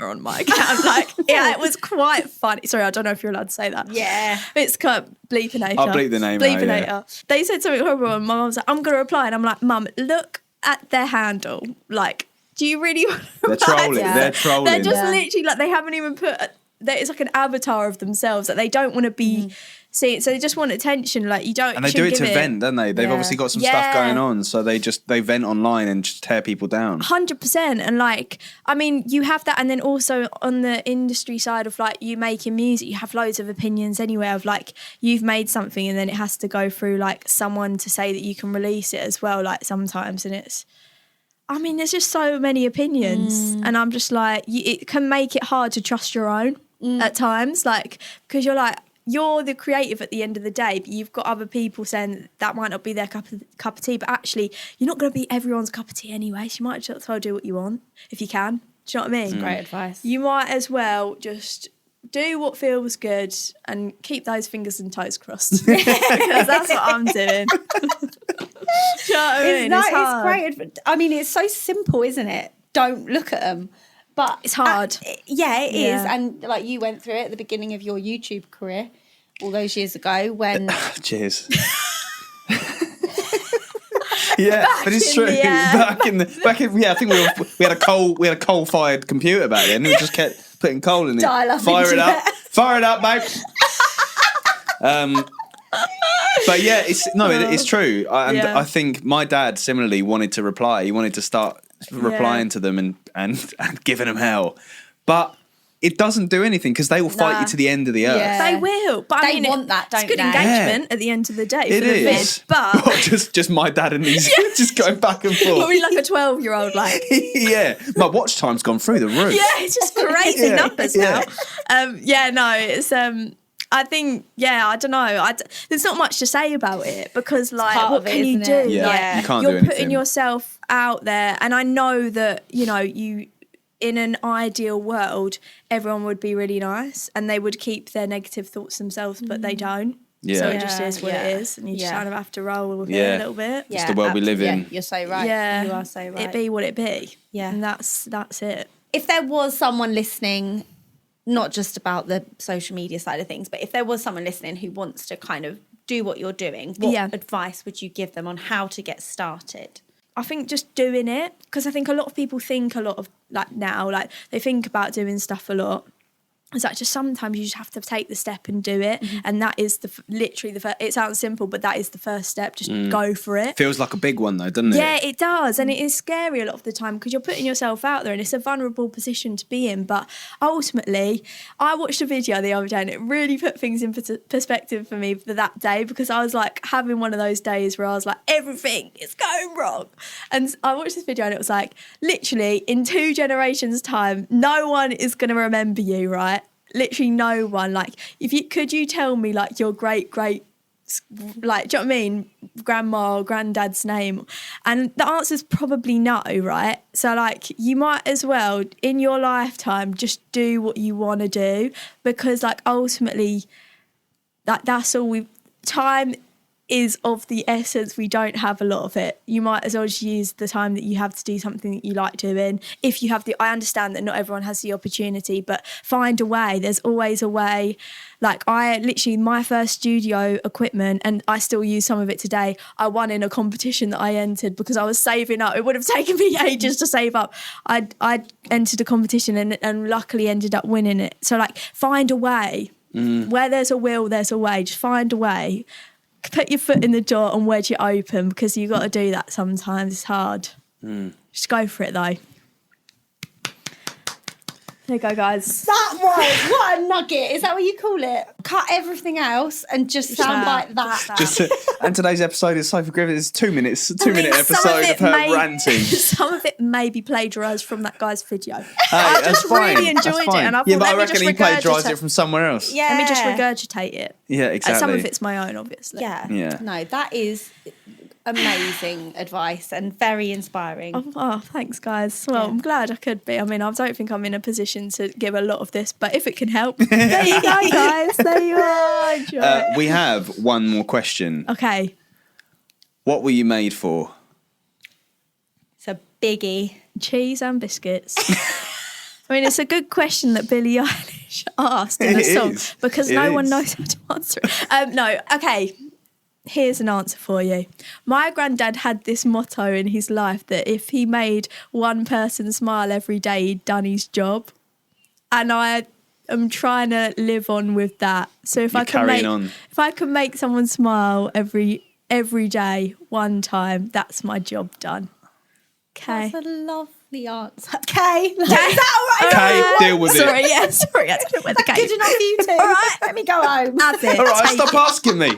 on my account. Like, yeah, it was quite funny. Sorry, I don't know if you're allowed to say that. Yeah. It's called Bleepinator. I'll bleep the name out, Bleepinator. They said something horrible, and my mum was like, I'm going to reply. And I'm like, Mum, look at their handle. Like, do you really want to They're trolling. They're trolling. They're just literally like, they haven't even put, it's like an avatar of themselves that they don't want to be seen. So they just want attention. Like, you don't. And they do it to vent, don't they? They've obviously got some stuff going on. So they vent online and just tear people down. 100%. And like, I mean, you have that. And then also on the industry side of like, you making music, you have loads of opinions anyway of like, you've made something and then it has to go through like someone to say that you can release it as well. Like sometimes, and it's, I mean, there's just so many opinions, and I'm just like, it can make it hard to trust your own at times, like, because you're like, you're the creative at the end of the day, but you've got other people saying that might not be their cup of tea, but actually, you're not going to be everyone's cup of tea anyway, so you might as well do what you want, if you can. Do you know what I mean? Great advice. You might as well just do what feels good and keep those fingers and toes crossed, because that's what I'm doing. Do you know what I mean? It's great. I mean, it's so simple, isn't it? Don't look at them. But it's hard. It is. And like, you went through it at the beginning of your YouTube career all those years ago when... Cheers. Yeah, but it's true. Back in I think we had a coal-fired computer back then. We just kept putting coal in it. Fire it up, mate. But yeah, it's true. I think my dad similarly wanted to reply. He wanted to start replying to them and giving them hell, but it doesn't do anything, because they will fight you to the end of the earth. They will, but they want that, don't they? It's good engagement at the end of the day. It is, but just my dad and these just going back and forth. Probably like a 12-year-old, like. Yeah, my watch time's gone through the roof. Yeah, it's just crazy numbers now. It's I think, I don't know. There's not much to say about it, because like, what can you do? Yeah, like, you can't you're do anything. putting yourself out there, and I know that, you know, in an ideal world, everyone would be really nice and they would keep their negative thoughts themselves, but they don't. Yeah. So it just is what it is, and you just kind of have to roll with it a little bit. It's the world we live in. Yeah, you're so right. Yeah. You are so right. It be what it be. Yeah. And that's it. If there was someone listening, not just about the social media side of things, but if there was someone listening who wants to kind of do what you're doing, what advice would you give them on how to get started? I think just doing it, because I think a lot of people think a lot of, like, now, like, they think about doing stuff a lot. It's like, just sometimes you just have to take the step and do it. And that is literally the first, it sounds simple, but that is the first step. Just go for it. Feels like a big one though, doesn't it? Yeah, it does. And it is scary a lot of the time, because you're putting yourself out there and it's a vulnerable position to be in. But ultimately, I watched a video the other day and it really put things in perspective for me for that day, because I was like having one of those days where I was like, everything is going wrong. And I watched this video and it was like, literally in 2 generations' time, no one is going to remember you, right? Literally no one. Like, could you tell me like your great, like, do you know what I mean? Grandma or granddad's name? And the answer's probably no, right? So like, you might as well in your lifetime just do what you want to do, because like ultimately that's all time is of the essence. We don't have a lot of it. You might as well just use the time that you have to do something that you like doing. If you have I understand that not everyone has the opportunity, but find a way. There's always a way. Like I literally, my first studio equipment, and I still use some of it today, I won in a competition that I entered because I was saving up. It would have taken me ages to save up. I entered a competition and luckily ended up winning it. So like find a way. Where there's a will, there's a way. Just find a way. Put your foot in the door and wedge it open, because you've got to do that sometimes. It's hard. Just go for it though. There you go, guys. That was, what a nugget. Is that what you call it? Cut everything else and just sound like that. And today's episode is Sophie Griffiths' 2 minute episode of her ranting. Some of it may be plagiarised from that guy's video. Hey, I just really enjoyed it, and I thought, but I let me reckon just he plagiarised it regurgitate. from somewhere else. Yeah. Let me just regurgitate it. Yeah, exactly. Some of it's my own, obviously. Yeah. No, that is amazing advice and very inspiring. Oh, thanks, guys. Well, I'm glad I could be. I mean, I don't think I'm in a position to give a lot of this, but if it can help, there you go, guys. There you are. Enjoy it. We have one more question. Okay. What were you made for? It's a biggie. Cheese and biscuits. I mean, it's a good question that Billie Eilish asked in a song because no one knows how to answer it. No, okay. Here's an answer for you. My granddad had this motto in his life that if he made one person smile every day, he'd done his job. And I am trying to live on with that. So if I can make someone smile every day, one time, that's my job done. Okay. That's a lovely answer. Okay. Is that all right? Okay, deal with it. Sorry, I don't know where the Good enough for you two. All right, let me go home. Have it. All right, Take stop it. asking me.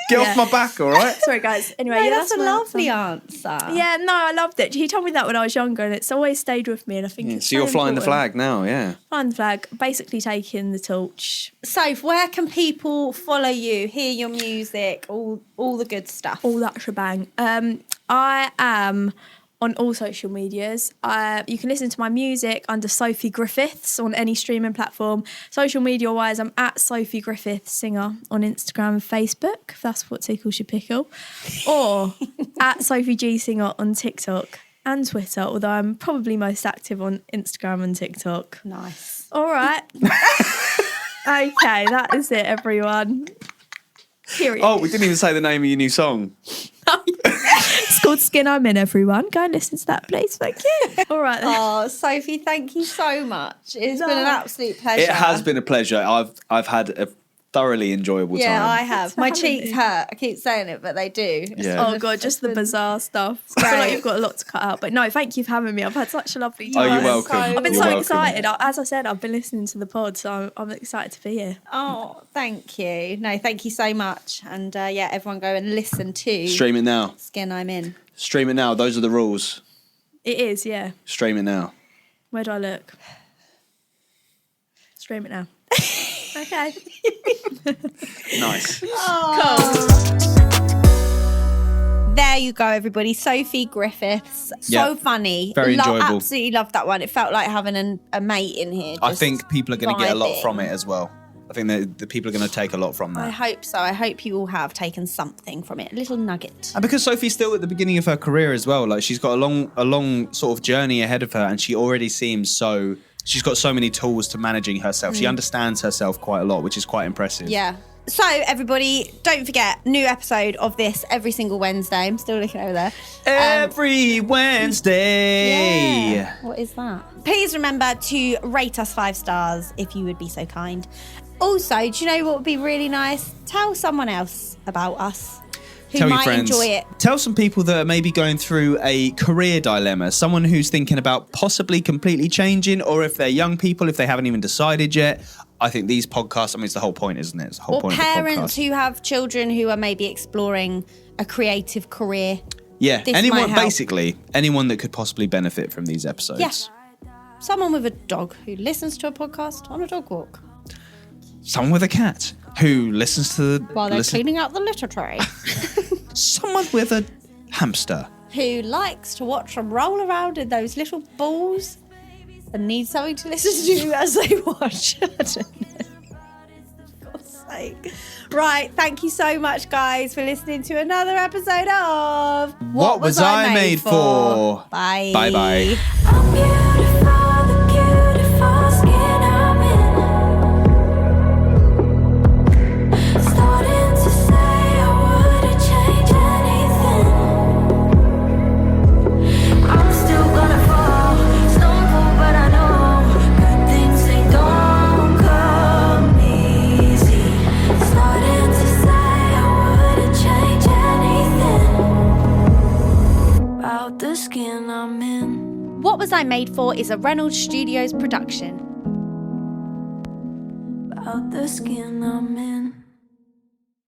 Get off my back, all right? Sorry, guys. Anyway, No, that's a my lovely answer. Yeah, no, I loved it. He told me that when I was younger, and it's always stayed with me. And I think it's So you're flying the important. flag now, yeah. Flying the flag, basically taking the torch. Soph, where can people follow you, hear your music, all the good stuff? All that shebang. I am on all social medias. You can listen to my music under Sophie Griffiths on any streaming platform. Social media wise, I'm at Sophie Griffiths Singer on Instagram and Facebook, if that's what tickles your pickle. Or at Sophie G Singer on TikTok and Twitter, although I'm probably most active on Instagram and TikTok. Nice. All right. Okay, that is it, everyone. Period. Oh, we didn't even say the name of your new song. It's called Skin I'm In, everyone. Go and listen to that, please. Thank you. All right then. Oh, Sophie, thank you so much. It's been an absolute pleasure. It has been a pleasure. I've had a thoroughly enjoyable time. Yeah, I have. My having cheeks me. hurt. I keep saying it, but they do. Yeah. Oh God, just the bizarre stuff. I feel like you've got a lot to cut out. But no, thank you for having me. I've had such a lovely Oh, time. you're welcome. I've been You're so welcome. excited. As I said, I've been listening to the pod, so I'm excited to be here. Oh, thank you. No, thank you so much. And yeah, everyone go and listen to Stream it now. Skin I'm In. Stream it now. Those are the rules. It is, yeah. Stream it now. Where do I look? Stream it now. Okay. Nice. There you go, everybody. Sophie Griffiths. So Yeah. funny. Very enjoyable. Absolutely loved that one. It felt like having a mate in here. I just think people are going to get a lot vibing. from it as well. I think that the people are going to take a lot from I that. hope so. I hope you all have taken something from it. A little nugget. And because Sophie's still at the beginning of her career as well, like she's got a long sort of journey ahead of her, and she already seems so. She's got so many tools to managing herself. She understands herself quite a lot, which is quite impressive. Yeah. So, everybody, don't forget, new episode of this every single Wednesday. I'm still looking over there. Every Wednesday. Yeah. What is that? Please remember to rate us 5 stars if you would be so kind. Also, do you know what would be really nice? Tell someone else about us who Tell your might friends. enjoy it. Tell some people that are maybe going through a career dilemma, someone who's thinking about possibly completely changing, or if they're young people, if they haven't even decided yet. I think these podcasts, I mean, it's the whole point, isn't it? It's the whole Or point of the parents podcast. who have children who are maybe exploring a creative career. Yeah, this anyone, might help. basically, anyone that could possibly benefit from these episodes. Yeah. Someone with a dog who listens to a podcast on a dog walk Someone with a cat who listens to the... while they're cleaning out the litter tray. Someone with a hamster. Who likes to watch them roll around in those little balls and needs something to listen to as they watch. I don't know. God's Right, thank you so much, guys, for listening to another episode of What Was I Made For? Bye. Bye-bye. I'm beautiful, the beautiful skin I'm in. Starting to say I wouldn't change anything. I'm still gonna fall, stumble, but I know good things, they don't come easy. Starting to say I wouldn't change anything about the skin I'm in. What Was I Made For is a Reynolds Studios production. About the skin I'm in.